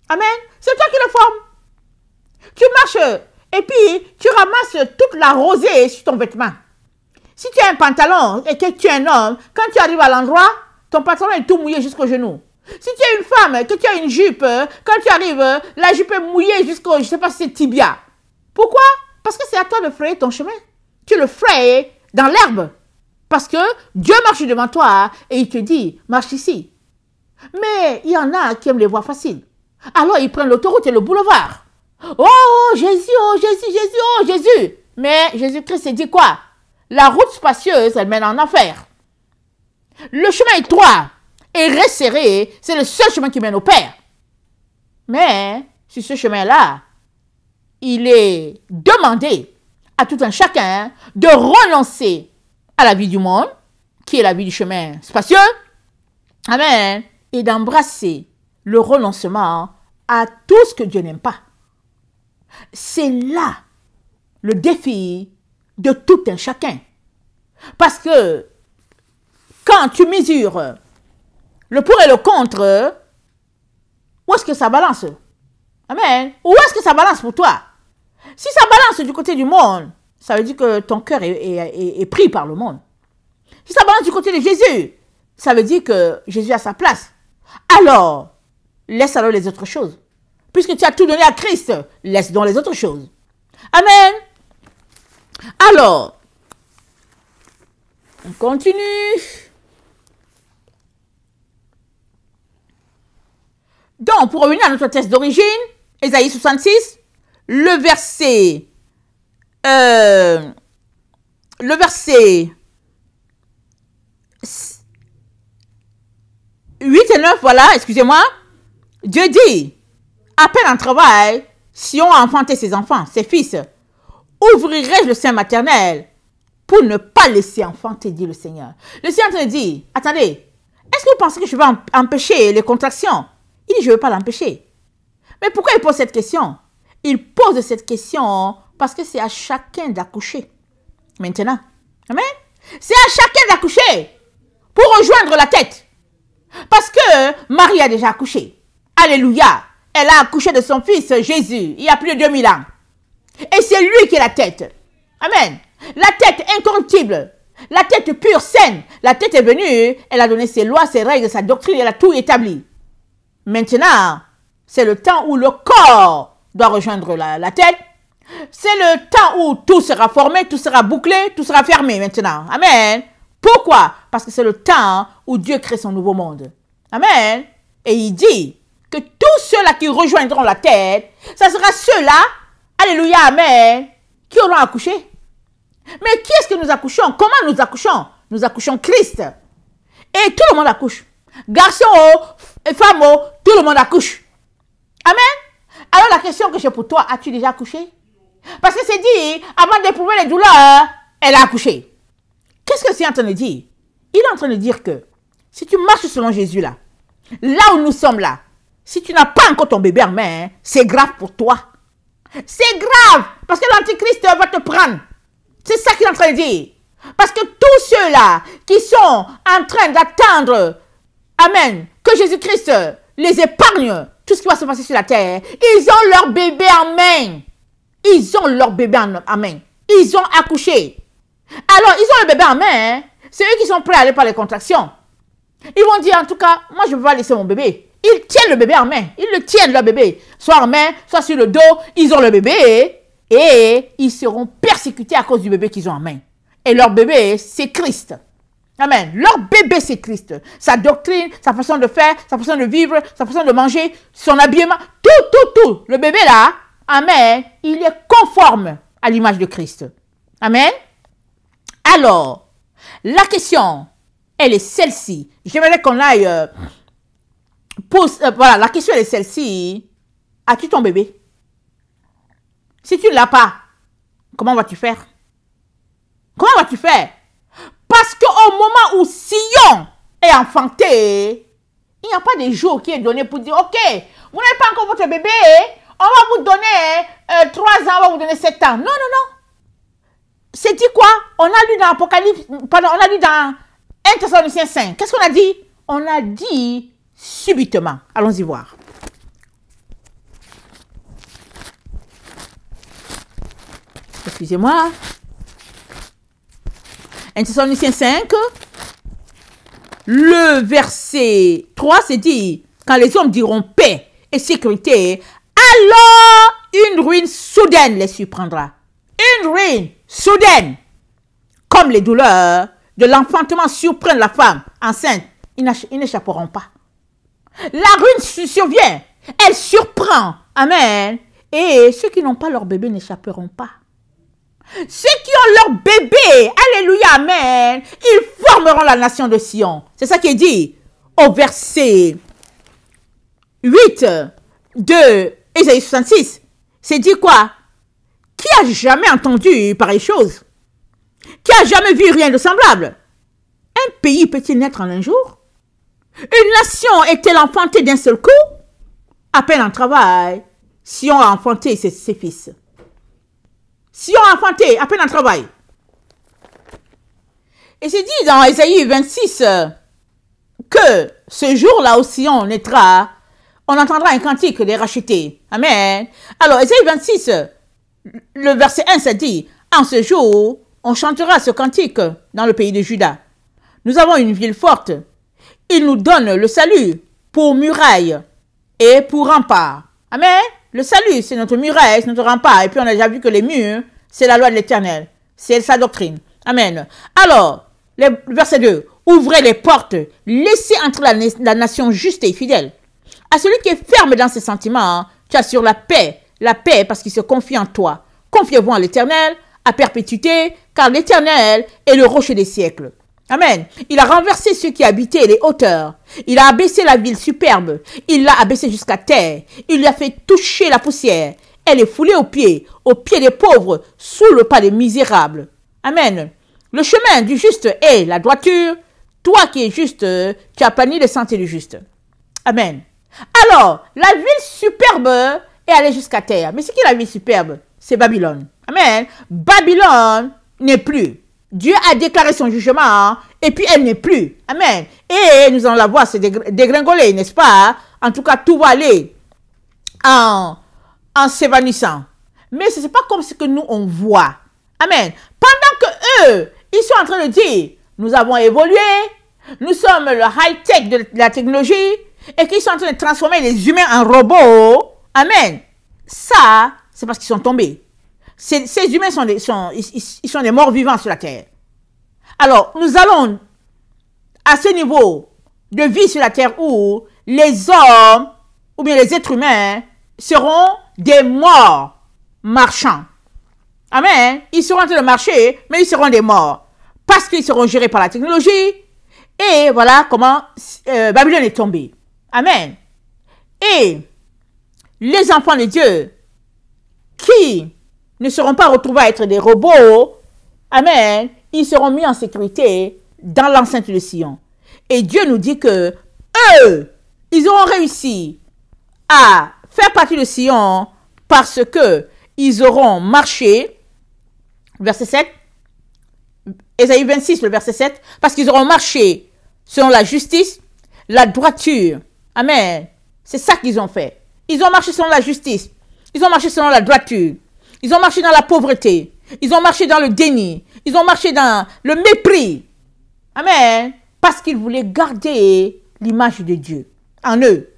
A: Amen. C'est toi qui le formes. Tu marches et puis tu ramasses toute la rosée sur ton vêtement. Si tu as un pantalon et que tu es un homme, quand tu arrives à l'endroit, ton pantalon est tout mouillé jusqu'au genou. Si tu es une femme et que tu as une jupe, quand tu arrives, la jupe est mouillée jusqu'au, je ne sais pas si c'est tibia. Pourquoi? Parce que c'est à toi de frayer ton chemin. Tu le frayes dans l'herbe. Parce que Dieu marche devant toi et il te dit, marche ici. Mais il y en a qui aiment les voies faciles. Alors ils prennent l'autoroute et le boulevard. Oh Jésus, oh Jésus, Jésus, oh Jésus. Mais Jésus-Christ s'est dit quoi? La route spacieuse, elle mène en enfer. Le chemin étroit et resserré, c'est le seul chemin qui mène au Père. Mais sur ce chemin-là, il est demandé à tout un chacun de renoncer à la vie du monde, qui est la vie du chemin spacieux, amen, et d'embrasser le renoncement à tout ce que Dieu n'aime pas. C'est là le défi de tout un chacun. Parce que quand tu mesures le pour et le contre, où est-ce que ça balance? Amen. Où est-ce que ça balance pour toi? Si ça balance du côté du monde, ça veut dire que ton cœur est pris par le monde. Si ça balance du côté de Jésus, ça veut dire que Jésus a sa place. Alors, laisse alors les autres choses. Puisque tu as tout donné à Christ, laisse donc les autres choses. Amen. Alors, on continue. Donc, pour revenir à notre texte d'origine, Ésaïe 66, le verset 8 et 9, voilà, excusez-moi. Dieu dit, à peine en travail, Sion a enfanté ses enfants, ses fils. Ouvrirai-je le sein maternel pour ne pas laisser enfanter, dit le Seigneur. Le Seigneur dit, attendez, est-ce que vous pensez que je vais empêcher les contractions? Il dit, je ne veux pas l'empêcher. Mais pourquoi il pose cette question? Il pose cette question parce que c'est à chacun d'accoucher. Maintenant, amen? C'est à chacun d'accoucher pour rejoindre la tête. Parce que Marie a déjà accouché. Alléluia. Elle a accouché de son fils Jésus il y a plus de 2000 ans. Et c'est lui qui est la tête. Amen. La tête incorruptible. La tête pure, saine. La tête est venue. Elle a donné ses lois, ses règles, sa doctrine. Elle a tout établi. Maintenant, c'est le temps où le corps doit rejoindre la tête. C'est le temps où tout sera formé, tout sera bouclé, tout sera fermé maintenant. Amen. Pourquoi? Parce que c'est le temps où Dieu crée son nouveau monde. Amen. Et il dit que tous ceux-là qui rejoindront la tête, ça sera ceux-là, alléluia, amen, qui auront accouché. Mais qui est-ce que nous accouchons? Comment nous accouchons? Nous accouchons Christ. Et tout le monde accouche. Garçon et femme, tout le monde accouche. Amen. Alors la question que j'ai pour toi, as-tu déjà accouché? Parce que c'est dit, avant d'éprouver les douleurs, elle a accouché. Qu'est-ce que c'est en train de dire? Il est en train de dire que si tu marches selon Jésus là où nous sommes là, si tu n'as pas encore ton bébé en main, c'est grave pour toi. C'est grave parce que l'Antichrist va te prendre. C'est ça qu'il est en train de dire. Parce que tous ceux-là qui sont en train d'attendre, amen, que Jésus-Christ les épargne, tout ce qui va se passer sur la terre, ils ont leur bébé en main. Ils ont leur bébé en main. Ils ont accouché. Alors, ils ont le bébé en main. C'est eux qui sont prêts à aller par les contractions. Ils vont dire, en tout cas, moi, je ne veux pas laisser mon bébé. Ils tiennent le bébé en main. Ils le tiennent, leur bébé. Soit en main, soit sur le dos. Ils ont le bébé. Et ils seront persécutés à cause du bébé qu'ils ont en main. Et leur bébé, c'est Christ. Amen. Leur bébé, c'est Christ. Sa doctrine, sa façon de faire, sa façon de vivre, sa façon de manger, son habillement, tout. Le bébé là, amen, il est conforme à l'image de Christ. Amen. Alors, la question, elle est celle-ci. J'aimerais qu'on aille voilà, la question est celle-ci. As-tu ton bébé? Si tu ne l'as pas, comment vas-tu faire? Comment vas-tu faire? Parce qu'au moment où Sion est enfanté, il n'y a pas de jour qui est donné pour dire, ok, vous n'avez pas encore votre bébé, on va vous donner 3 ans, on va vous donner 7 ans. Non. C'est dit quoi? On a lu dans Apocalypse, pardon, on a lu dans 1 Thessaloniciens 5. Qu'est-ce qu'on a dit? On a dit subitement. Allons-y voir. Excusez-moi. 1 Thessaloniciens 5, le verset 3, c'est dit, quand les hommes diront paix et sécurité, alors une ruine soudaine les surprendra. Une ruine soudaine. Comme les douleurs de l'enfantement surprennent la femme enceinte, ils n'échapperont pas. La ruine survient, elle surprend. Amen. Et ceux qui n'ont pas leur bébé n'échapperont pas. Ceux qui ont leur bébé, alléluia, amen, ils formeront la nation de Sion. C'est ça qui est dit au verset 8 de Ésaïe 66, c'est dit quoi? Qui a jamais entendu pareille chose? Qui a jamais vu rien de semblable? Un pays peut-il naître en un jour? Une nation est-elle enfantée d'un seul coup? À peine en travail, Sion a enfanté ses fils. Sion a enfanté, à peine en travail. Et c'est dit dans Ésaïe 26 que ce jour-là où Sion naîtra, on entendra un cantique des rachetés. Amen. Alors, Ésaïe 26, le verset 1, ça dit, en ce jour, on chantera ce cantique dans le pays de Juda. Nous avons une ville forte. Il nous donne le salut pour muraille et pour rempart. Amen. Le salut, c'est notre muraille, c'est notre rempart. Et puis, on a déjà vu que les murs, c'est la loi de l'Éternel. C'est sa doctrine. Amen. Alors, verset 2. Ouvrez les portes, laissez entrer la nation juste et fidèle. À celui qui est ferme dans ses sentiments, tu assures la paix parce qu'il se confie en toi. Confiez-vous en l'Éternel, à perpétuité, car l'Éternel est le rocher des siècles. Amen. Il a renversé ceux qui habitaient les hauteurs. Il a abaissé la ville superbe. Il l'a abaissée jusqu'à terre. Il lui a fait toucher la poussière. Elle est foulée aux pieds des pauvres, sous le pas des misérables. Amen. Le chemin du juste est la droiture. Toi qui es juste, tu as plané les sentiers du juste. Amen. Alors, la ville superbe est allée jusqu'à terre. Mais c'est qui la ville superbe? C'est Babylone. Amen. Babylone n'est plus. Dieu a déclaré son jugement et puis elle n'est plus. Amen. Et nous allons la voir, c'est dégringolé, n'est-ce pas? En tout cas, tout va aller en s'évanouissant. Mais ce n'est pas comme ce que nous, on voit. Amen. Pendant que eux, ils sont en train de dire, nous avons évolué, nous sommes le high-tech de la technologie, et qu'ils sont en train de transformer les humains en robots. Amen. Ça, c'est parce qu'ils sont tombés. Ces humains sont des morts vivants sur la terre. Alors, nous allons à ce niveau de vie sur la terre où les hommes, ou bien les êtres humains, seront des morts marchands. Amen. Ils seront en train de marcher, mais ils seront des morts. Parce qu'ils seront gérés par la technologie. Et voilà comment Babylone est tombée. Amen. Et les enfants de Dieu qui ne seront pas retrouvés à être des robots, amen, ils seront mis en sécurité dans l'enceinte de Sion. Et Dieu nous dit que eux, ils auront réussi à faire partie de Sion parce que ils auront marché, verset 7, Ésaïe 26, le verset 7, parce qu'ils auront marché selon la justice, la droiture. Amen. C'est ça qu'ils ont fait. Ils ont marché selon la justice. Ils ont marché selon la droiture. Ils ont marché dans la pauvreté. Ils ont marché dans le déni. Ils ont marché dans le mépris. Amen. Parce qu'ils voulaient garder l'image de Dieu en eux.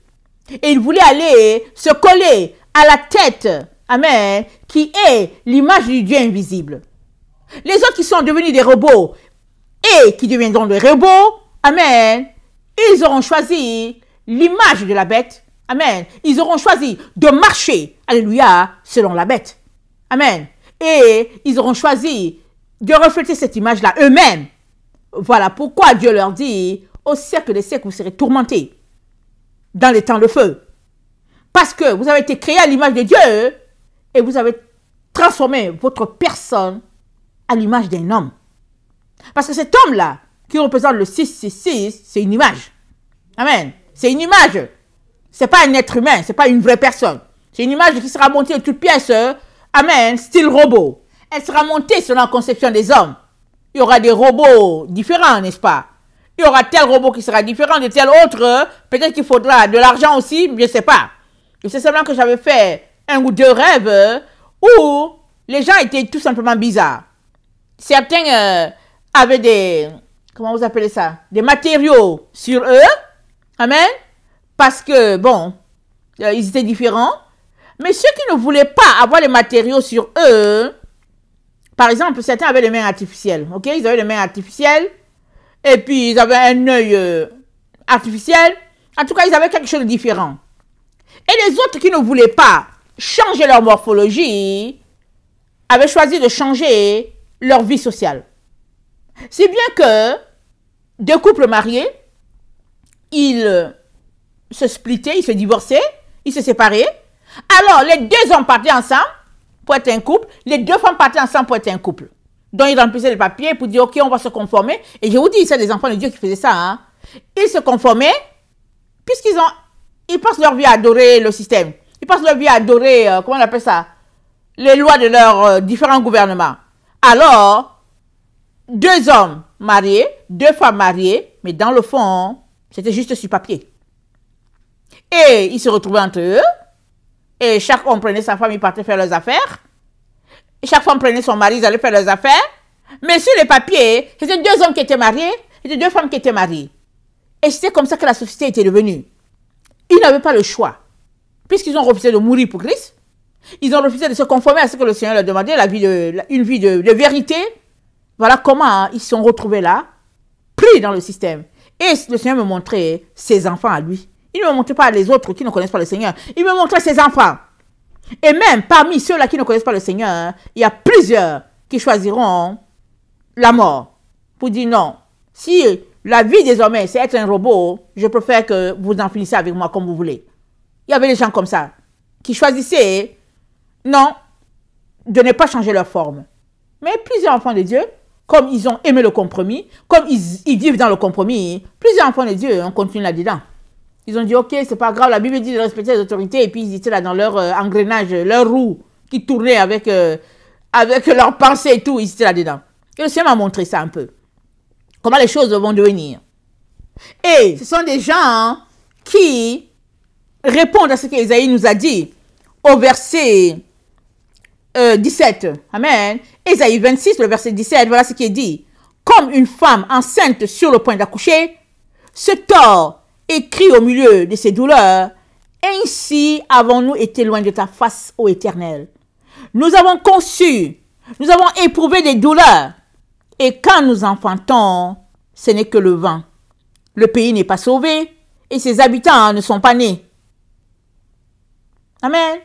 A: Et ils voulaient aller se coller à la tête, amen, qui est l'image du Dieu invisible. Les autres qui sont devenus des robots et qui deviendront des robots, amen, ils auront choisi l'image de la bête. Amen. Ils auront choisi de marcher, alléluia, selon la bête. Amen. Et ils auront choisi de refléter cette image-là eux-mêmes. Voilà pourquoi Dieu leur dit, au siècle des siècles, vous serez tourmentés dans les temps de feu. Parce que vous avez été créés à l'image de Dieu et vous avez transformé votre personne à l'image d'un homme. Parce que cet homme-là, qui représente le 666, c'est une image. Amen. C'est une image. C'est pas un être humain, c'est pas une vraie personne. C'est une image qui sera montée de toutes pièces, amen, style robot. Elle sera montée selon la conception des hommes. Il y aura des robots différents, n'est-ce pas? Il y aura tel robot qui sera différent de tel autre. Peut-être qu'il faudra de l'argent aussi, je ne sais pas. Je sais seulement que j'avais fait un ou deux rêves où les gens étaient tout simplement bizarres. Certains avaient des, comment vous appelez ça? Des matériaux sur eux. Amen. Parce que, bon, ils étaient différents. Mais ceux qui ne voulaient pas avoir les matériaux sur eux, par exemple, certains avaient des mains artificielles. Ok, ils avaient des mains artificielles. Et puis, ils avaient un œil artificiel. En tout cas, ils avaient quelque chose de différent. Et les autres qui ne voulaient pas changer leur morphologie avaient choisi de changer leur vie sociale. Si bien que deux couples mariés, ils se splittaient, ils se divorçaient, ils se séparaient, Alors, les deux hommes partaient ensemble pour être un couple. Les deux femmes partaient ensemble pour être un couple. Donc, ils remplissaient les papiers pour dire, OK, on va se conformer. Et je vous dis, c'est des enfants de Dieu qui faisaient ça. Hein. Ils se conformaient, ils passent leur vie à adorer le système. Ils passent leur vie à adorer, comment on appelle ça, les lois de leurs différents gouvernements. Alors, deux hommes mariés, deux femmes mariées, mais dans le fond, c'était juste sur papier. Et ils se retrouvaient entre eux. Et chaque homme prenait sa femme, ils partaient faire leurs affaires. Et chaque femme prenait son mari, ils allaient faire leurs affaires. Mais sur les papiers, c'était deux hommes qui étaient mariés, c'était deux femmes qui étaient mariées. Et c'était comme ça que la société était devenue. Ils n'avaient pas le choix. Puisqu'ils ont refusé de mourir pour Christ, ils ont refusé de se conformer à ce que le Seigneur leur demandait, une vie de vérité. Voilà comment ils se sont retrouvés là, pris dans le système. Et le Seigneur me montrait ses enfants à lui. Il ne me montrait pas les autres qui ne connaissent pas le Seigneur. Il me montrait ses enfants. Et même parmi ceux-là qui ne connaissent pas le Seigneur, il y a plusieurs qui choisiront la mort. Pour dire non, si la vie désormais c'est être un robot, je préfère que vous en finissiez avec moi comme vous voulez. Il y avait des gens comme ça qui choisissaient, non, de ne pas changer leur forme. Mais plusieurs enfants de Dieu, comme ils ont aimé le compromis, comme ils vivent dans le compromis, plusieurs enfants de Dieu ont continué là-dedans. Ils ont dit, OK, c'est pas grave, la Bible dit de respecter les autorités, et puis ils étaient là dans leur engrenage, leur roue qui tournait avec leurs pensées et tout, ils étaient là-dedans. Et le Seigneur m'a montré ça un peu. Comment les choses vont devenir. Et ce sont des gens qui répondent à ce qu'Ésaïe nous a dit au verset 17. Amen. Ésaïe 26, le verset 17, voilà ce qui est dit. Comme une femme enceinte sur le point d'accoucher, se tord et crie au milieu de ses douleurs, ainsi avons-nous été loin de ta face, ô Éternel. Nous avons conçu, nous avons éprouvé des douleurs, et quand nous enfantons, ce n'est que le vent. Le pays n'est pas sauvé, et ses habitants ne sont pas nés. Amen.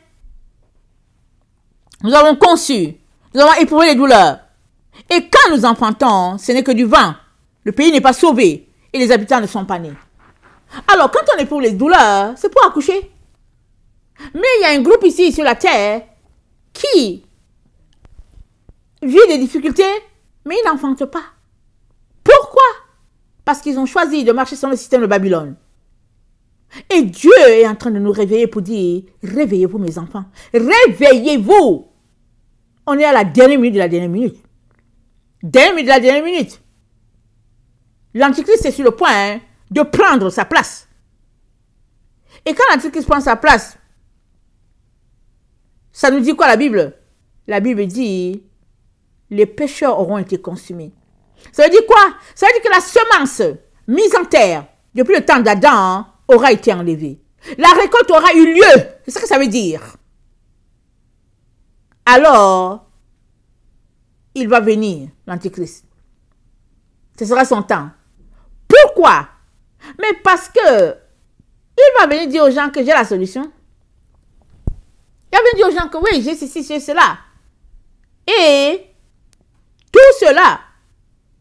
A: Nous avons conçu, nous avons éprouvé les douleurs. Et quand nous enfantons, ce n'est que du vent. Le pays n'est pas sauvé et les habitants ne sont pas nés. Alors, quand on éprouve les douleurs, c'est pour accoucher. Mais il y a un groupe ici sur la terre qui vit des difficultés, mais ils n'enfantent pas. Pourquoi? Parce qu'ils ont choisi de marcher sur le système de Babylone. Et Dieu est en train de nous réveiller pour dire, réveillez-vous mes enfants, réveillez-vous. On est à la dernière minute de la dernière minute. Dernière minute de la dernière minute. L'Antichrist est sur le point de prendre sa place. Et quand l'Antichrist prend sa place, ça nous dit quoi la Bible? La Bible dit, les pécheurs auront été consumés. Ça veut dire quoi? Ça veut dire que la semence mise en terre depuis le temps d'Adam aura été enlevée. La récolte aura eu lieu. C'est ce que ça veut dire. Alors, il va venir, l'Antichrist. Ce sera son temps. Pourquoi? Mais parce que il va venir dire aux gens que j'ai la solution. Il va venir dire aux gens que oui, j'ai ceci, j'ai cela. Et tous ceux-là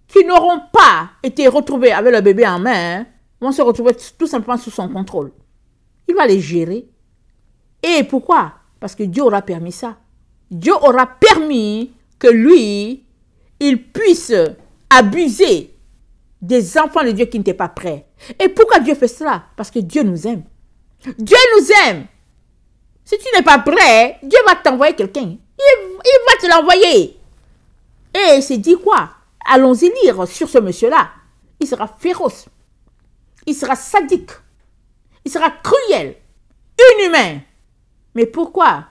A: qui n'auront pas été retrouvés avec le bébé en main vont se retrouver tout simplement sous son contrôle. Il va les gérer. Et pourquoi? Parce que Dieu aura permis ça. Dieu aura permis que lui, il puisse abuser des enfants de Dieu qui n'étaient pas prêts. Et pourquoi Dieu fait cela? Parce que Dieu nous aime. Dieu nous aime. Si tu n'es pas prêt, Dieu va t'envoyer quelqu'un. Il va te l'envoyer. Et c'est dit quoi? Allons-y lire sur ce monsieur-là. Il sera féroce. Il sera sadique. Il sera cruel. Inhumain. Mais pourquoi?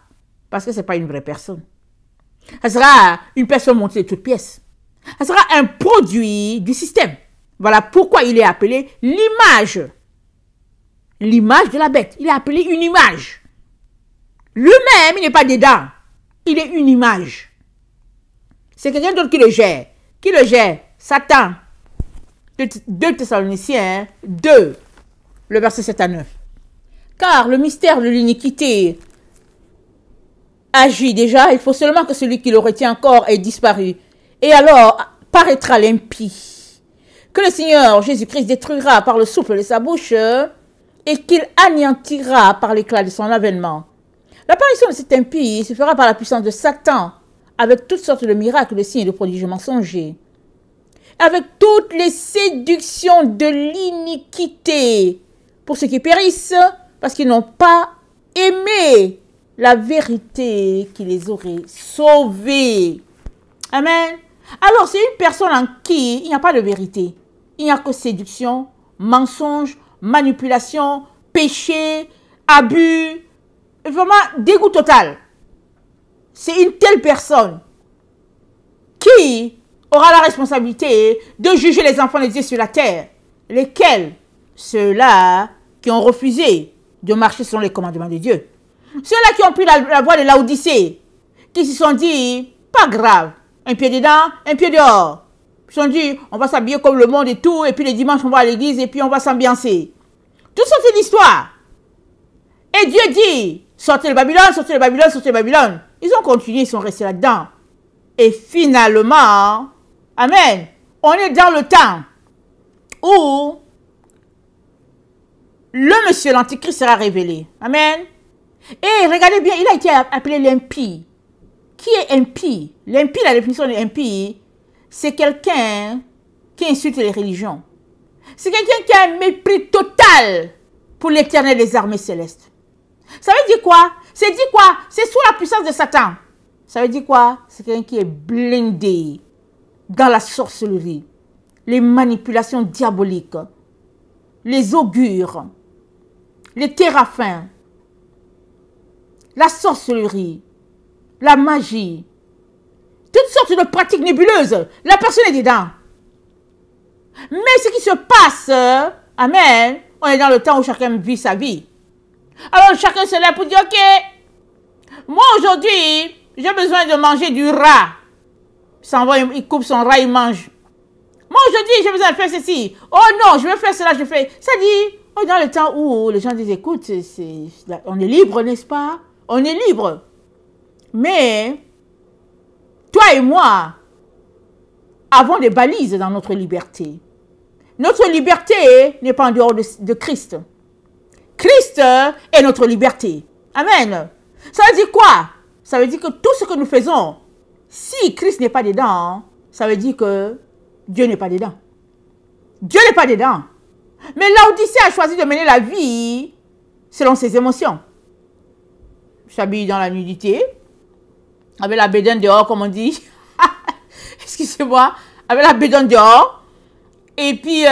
A: Parce que ce n'est pas une vraie personne. Ça sera une personne montée de toutes pièces. Ça sera un produit du système. Voilà pourquoi il est appelé l'image. L'image de la bête. Il est appelé une image. Lui-même, il n'est pas dedans. Il est une image. C'est quelqu'un d'autre qui le gère. Qui le gère? Satan. 2 Thessaloniciens 2, le verset 7 à 9. Car le mystère de l'iniquité agit déjà, il faut seulement que celui qui le retient encore ait disparu. Et alors paraîtra l'impie, que le Seigneur Jésus-Christ détruira par le souffle de sa bouche et qu'il anéantira par l'éclat de son avènement. L'apparition de cet impie se fera par la puissance de Satan, avec toutes sortes de miracles, de signes et de prodiges mensongers, avec toutes les séductions de l'iniquité, pour ceux qui périssent, parce qu'ils n'ont pas aimé la vérité qui les aurait sauvés. Amen. Alors, c'est une personne en qui il n'y a pas de vérité. Il n'y a que séduction, mensonge, manipulation, péché, abus, vraiment dégoût total. C'est une telle personne qui aura la responsabilité de juger les enfants de Dieu sur la terre, lesquels, ceux-là qui ont refusé de marcher selon les commandements de Dieu. Ceux-là qui ont pris la voie de Laodicée, qui se sont dit, pas grave, un pied dedans, un pied dehors. Ils se sont dit, on va s'habiller comme le monde et tout, et puis les dimanches on va à l'église et puis on va s'ambiancer. Tout ça c'est l'histoire. Et Dieu dit, sortez le Babylone, sortez le Babylone, sortez le Babylone. Ils ont continué, ils sont restés là-dedans. Et finalement, amen, on est dans le temps où le monsieur l'Antichrist sera révélé. Amen. Et regardez bien, il a été appelé l'impie. Qui est impie? L'impie, la définition de l'impie, c'est quelqu'un qui insulte les religions. C'est quelqu'un qui a un mépris total pour l'Éternel des armées célestes. Ça veut dire quoi? C'est dit quoi? C'est sous la puissance de Satan. Ça veut dire quoi? C'est quelqu'un qui est blindé dans la sorcellerie, les manipulations diaboliques, les augures, les téraphins, la sorcellerie, la magie, toutes sortes de pratiques nébuleuses. La personne est dedans. Mais ce qui se passe, amen, on est dans le temps où chacun vit sa vie. Alors chacun se lève pour dire, ok, moi aujourd'hui, j'ai besoin de manger du rat. Il coupe son rat, il mange. Moi aujourd'hui, j'ai besoin de faire ceci. Oh non, je vais faire cela, je fais. Ça dit, on est dans le temps où les gens disent, écoute, on est libre, n'est-ce pas? On est libre. Mais, toi et moi, avons des balises dans notre liberté. Notre liberté n'est pas en dehors de Christ. Christ est notre liberté. Amen. Ça veut dire quoi? Ça veut dire que tout ce que nous faisons, si Christ n'est pas dedans, ça veut dire que Dieu n'est pas dedans. Dieu n'est pas dedans. Mais Laodicée a choisi de mener la vie selon ses émotions. S'habille dans la nudité, avec la bédaine dehors, comme on dit. Excusez-moi, avec la bédaine dehors. Et puis,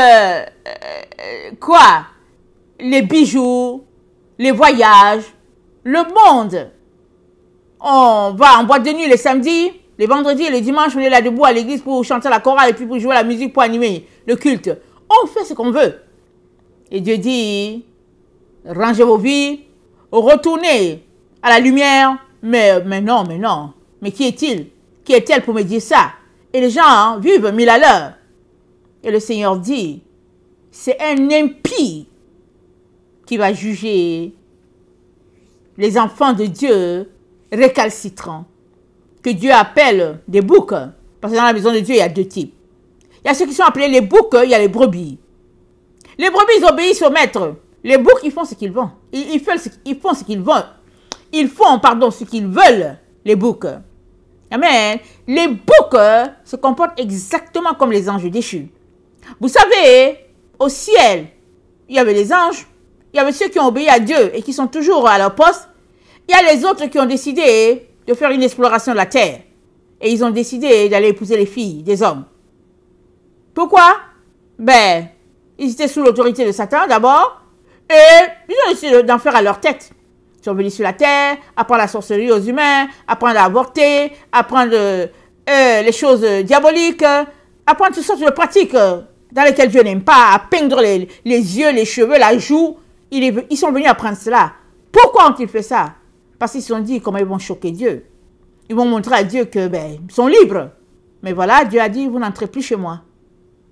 A: quoi? Les bijoux, les voyages, le monde. On va en boîte de nuit les samedis, les vendredis et les dimanches, on est là debout à l'église pour chanter la chorale et puis pour jouer la musique, pour animer le culte. On fait ce qu'on veut. Et Dieu dit, rangez vos vies, retournez à la lumière. Mais non, mais non. Mais qui est-il? Qui est-elle pour me dire ça? Et les gens vivent 1000 à l'heure. Et le Seigneur dit, c'est un impie qui va juger les enfants de Dieu récalcitrants, que Dieu appelle des boucs. Parce que dans la maison de Dieu, il y a deux types. Il y a ceux qui sont appelés les boucs, il y a les brebis. Les brebis, ils obéissent au maître. Les boucs, ils font ce qu'ils veulent. Ils font ce qu'ils veulent. Ils font, pardon, ce qu'ils veulent, les boucs. Amen. Les boucs se comportent exactement comme les anges déchus. Vous savez, au ciel, il y avait les anges, il y avait ceux qui ont obéi à Dieu et qui sont toujours à leur poste. Il y a les autres qui ont décidé de faire une exploration de la terre. Et ils ont décidé d'aller épouser les filles des hommes. Pourquoi? Ben, ils étaient sous l'autorité de Satan d'abord. Et ils ont décidé d'en faire à leur tête. Ils sont venus sur la terre, apprendre la sorcellerie aux humains, apprendre à avorter, apprendre les choses diaboliques, apprendre toutes sortes de pratiques dans lesquelles Dieu n'aime pas, à peindre les yeux, les cheveux, la joue. Ils sont venus apprendre cela. Pourquoi ont-ils fait ça? Parce qu'ils se sont dit comment ils vont choquer Dieu. Ils vont montrer à Dieu que ils sont libres. Mais voilà, Dieu a dit, vous n'entrez plus chez moi.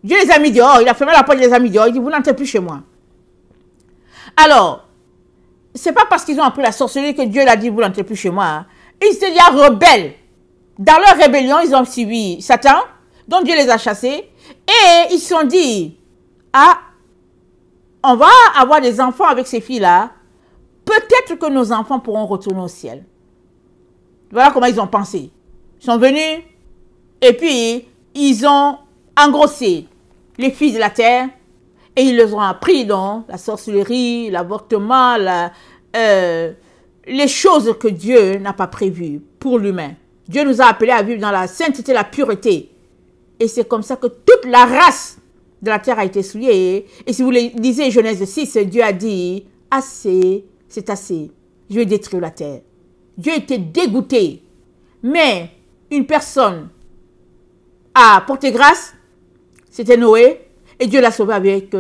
A: Dieu les a mis dehors, il a fermé la porte, il les a mis dehors, il dit, vous n'entrez plus chez moi. Alors, c'est pas parce qu'ils ont appris la sorcellerie que Dieu l'a dit, vous n'entrez plus chez moi. Ils étaient déjà rebelles. Dans leur rébellion, ils ont suivi Satan, dont Dieu les a chassés, et ils se sont dit, ah, on va avoir des enfants avec ces filles-là, peut-être que nos enfants pourront retourner au ciel. Voilà comment ils ont pensé. Ils sont venus et puis ils ont engrossé les filles de la terre et ils leur ont appris donc la sorcellerie, l'avortement, les choses que Dieu n'a pas prévues pour l'humain. Dieu nous a appelés à vivre dans la sainteté, la pureté. Et c'est comme ça que toute la race de la terre a été souillée. Et si vous lisez Genèse 6, Dieu a dit, assez, c'est assez. Je vais détruire la terre. Dieu était dégoûté. Mais une personne a porté grâce, c'était Noé. Et Dieu l'a sauvé avec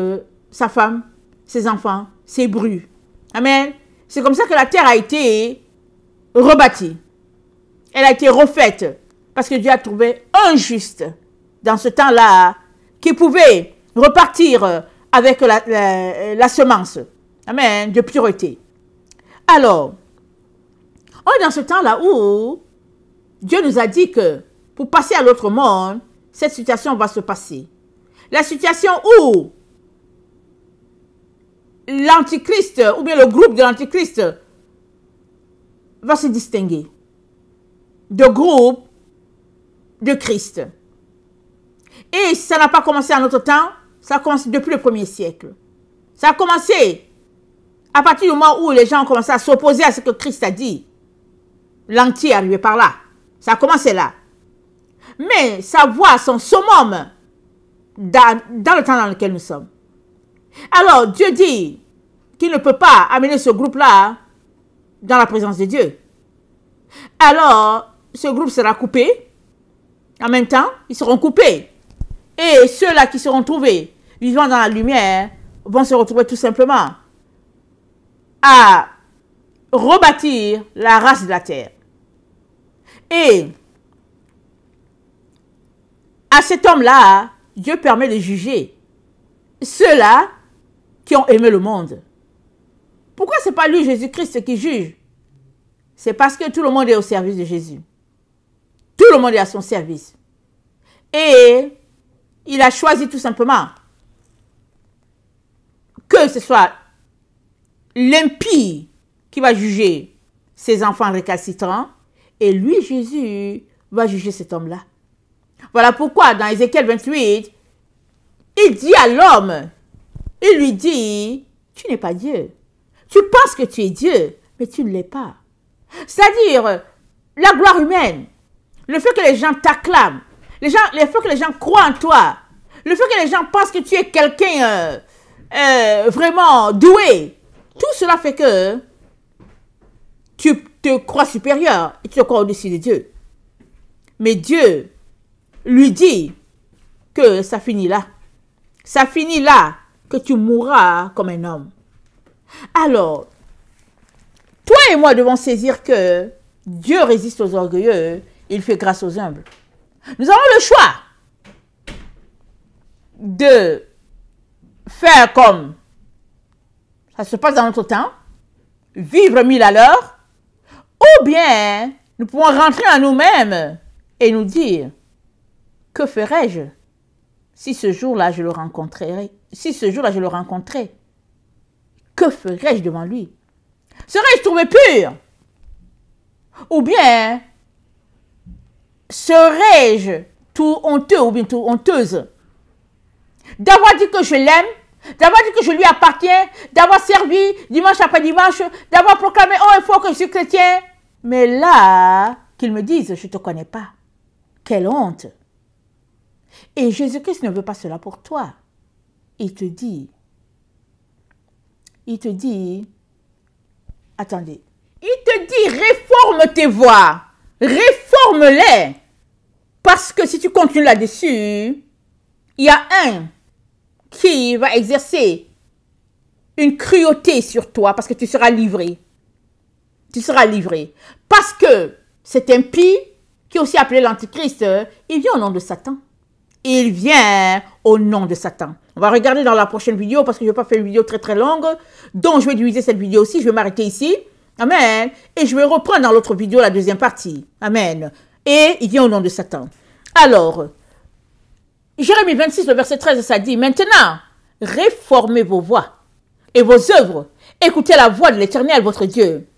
A: sa femme, ses enfants, ses brus. Amen. C'est comme ça que la terre a été rebâtie. Elle a été refaite. Parce que Dieu a trouvé un juste dans ce temps-là qui pouvait repartir avec la semence. Amen. De pureté. Alors, on est dans ce temps-là où Dieu nous a dit que pour passer à l'autre monde, cette situation va se passer. La situation où l'Antichrist, ou bien le groupe de l'Antichrist, va se distinguer de groupe de Christ. Et ça n'a pas commencé en notre temps, ça a commencé depuis le 1er siècle. Ça a commencé à partir du moment où les gens ont commencé à s'opposer à ce que Christ a dit. L'anti est arrivé par là. Ça a commencé là. Mais ça voit son summum dans le temps dans lequel nous sommes. Alors, Dieu dit qu'il ne peut pas amener ce groupe-là dans la présence de Dieu. Alors, ce groupe sera coupé. En même temps, ils seront coupés. Et ceux-là qui seront trouvés vivant dans la lumière vont se retrouver tout simplement à rebâtir la race de la terre. Et à cet homme-là, Dieu permet de juger ceux-là qui ont aimé le monde. Pourquoi ce n'est pas lui, Jésus-Christ, qui juge? C'est parce que tout le monde est au service de Jésus. Tout le monde est à son service. Et il a choisi tout simplement que ce soit l'impie qui va juger ses enfants récalcitrants. Et lui, Jésus, va juger cet homme-là. Voilà pourquoi dans Ézéchiel 28, il dit à l'homme, il lui dit, tu n'es pas Dieu. Tu penses que tu es Dieu, mais tu ne l'es pas. C'est-à-dire, la gloire humaine, le fait que les gens t'acclament, le fait que les gens croient en toi, le fait que les gens pensent que tu es quelqu'un vraiment doué, tout cela fait que tu te crois supérieur et tu te crois au-dessus de Dieu. Mais Dieu lui dit que ça finit là. Ça finit là, que tu mourras comme un homme. Alors, toi et moi devons saisir que Dieu résiste aux orgueilleux, il fait grâce aux humbles. Nous avons le choix de faire comme ça se passe dans notre temps, vivre 1000 à l'heure, ou bien nous pouvons rentrer en nous-mêmes et nous dire, que ferais-je si ce jour-là je le rencontrerais? Si ce jour-là je le rencontrais, que ferais-je devant lui? Serais-je trouvé pur? Ou bien serais-je tout honteux ou bien tout honteuse d'avoir dit que je l'aime, d'avoir dit que je lui appartiens, d'avoir servi dimanche après dimanche, d'avoir proclamé haut et fort que je suis chrétien, mais là, qu'ils me disent, je ne te connais pas. Quelle honte! Et Jésus-Christ ne veut pas cela pour toi. Il te dit, attendez, il te dit, réforme tes voies, réforme-les, parce que si tu continues là-dessus, il y a un qui va exercer une cruauté sur toi parce que tu seras livré. Tu seras livré. Parce que cet impie, qui est aussi appelé l'Antichrist, il vient au nom de Satan. Il vient au nom de Satan. On va regarder dans la prochaine vidéo parce que je ne vais pas faire une vidéo très très longue. Donc je vais diviser cette vidéo aussi. Je vais m'arrêter ici. Amen. Et je vais reprendre dans l'autre vidéo la deuxième partie. Amen. Et il vient au nom de Satan. Alors, Jérémie 26, le verset 13, ça dit, maintenant, réformez vos voies. et vos œuvres. Écoutez la voix de l'Éternel, votre Dieu.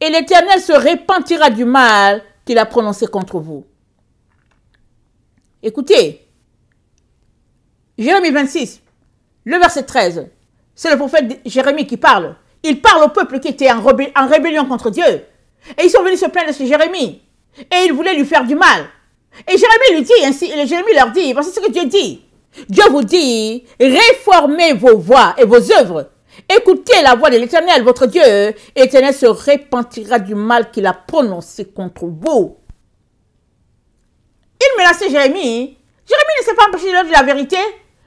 A: Et l'Éternel se repentira du mal qu'il a prononcé contre vous. Écoutez, Jérémie 26, le verset 13, c'est le prophète Jérémie qui parle. Il parle au peuple qui était en rébellion contre Dieu. Et ils sont venus se plaindre de ce Jérémie. Et ils voulaient lui faire du mal. Et Jérémie lui dit ainsi, et Jérémie leur dit, parce que c'est ce que Dieu dit. Dieu vous dit, réformez vos voies et vos œuvres. Écoutez la voix de l'Éternel, votre Dieu, et l'Éternel se repentira du mal qu'il a prononcé contre vous. Il menaçait Jérémie. Jérémie ne s'est pas empêché de la vérité.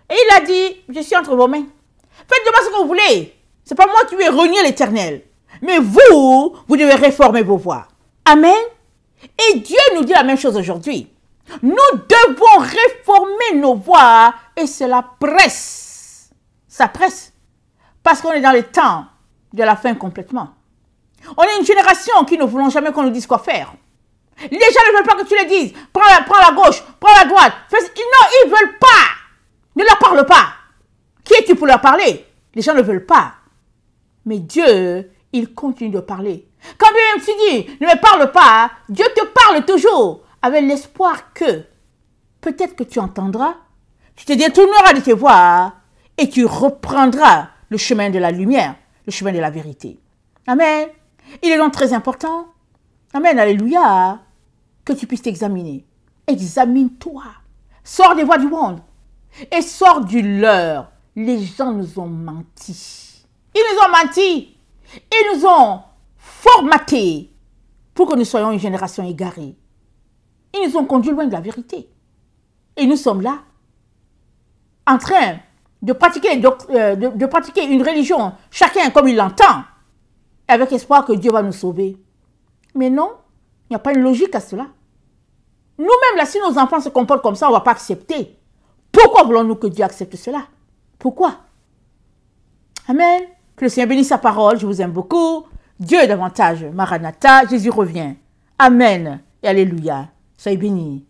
A: Et il a dit, je suis entre vos mains. Faites de moi ce que vous voulez. Ce n'est pas moi qui vais renier l'Éternel. Mais vous devez réformer vos voies. Amen. Et Dieu nous dit la même chose aujourd'hui. Nous devons réformer nos voies et cela presse. Ça presse. Parce qu'on est dans les temps de la fin complètement. On est une génération qui ne voulons jamais qu'on nous dise quoi faire. Les gens ne veulent pas que tu les dises. Prends la gauche, prends la droite. Non, ils ne veulent pas. Ne leur parle pas. Qui es-tu pour leur parler? Les gens ne veulent pas. Mais Dieu, il continue de parler. Quand même tu dis, ne me parle pas, Dieu te parle toujours avec l'espoir que peut-être que tu entendras, tu te détourneras de tes voies et tu reprendras le chemin de la lumière, le chemin de la vérité. Amen. Il est donc très important. Amen. Alléluia. Que tu puisses t'examiner. Examine-toi. Sors des voies du monde et sors du leur. Les gens nous ont menti. Ils nous ont menti. Ils nous ont formatés pour que nous soyons une génération égarée. Ils nous ont conduits loin de la vérité. Et nous sommes là, en train de pratiquer une religion, chacun comme il l'entend, avec espoir que Dieu va nous sauver. Mais non, il n'y a pas une logique à cela. Nous-mêmes, là, si nos enfants se comportent comme ça, on ne va pas accepter. Pourquoi voulons-nous que Dieu accepte cela? Pourquoi? Amen. Que le Seigneur bénisse sa parole. Je vous aime beaucoup. Dieu est davantage. Maranatha, Jésus revient. Amen et alléluia. Soyez bénis.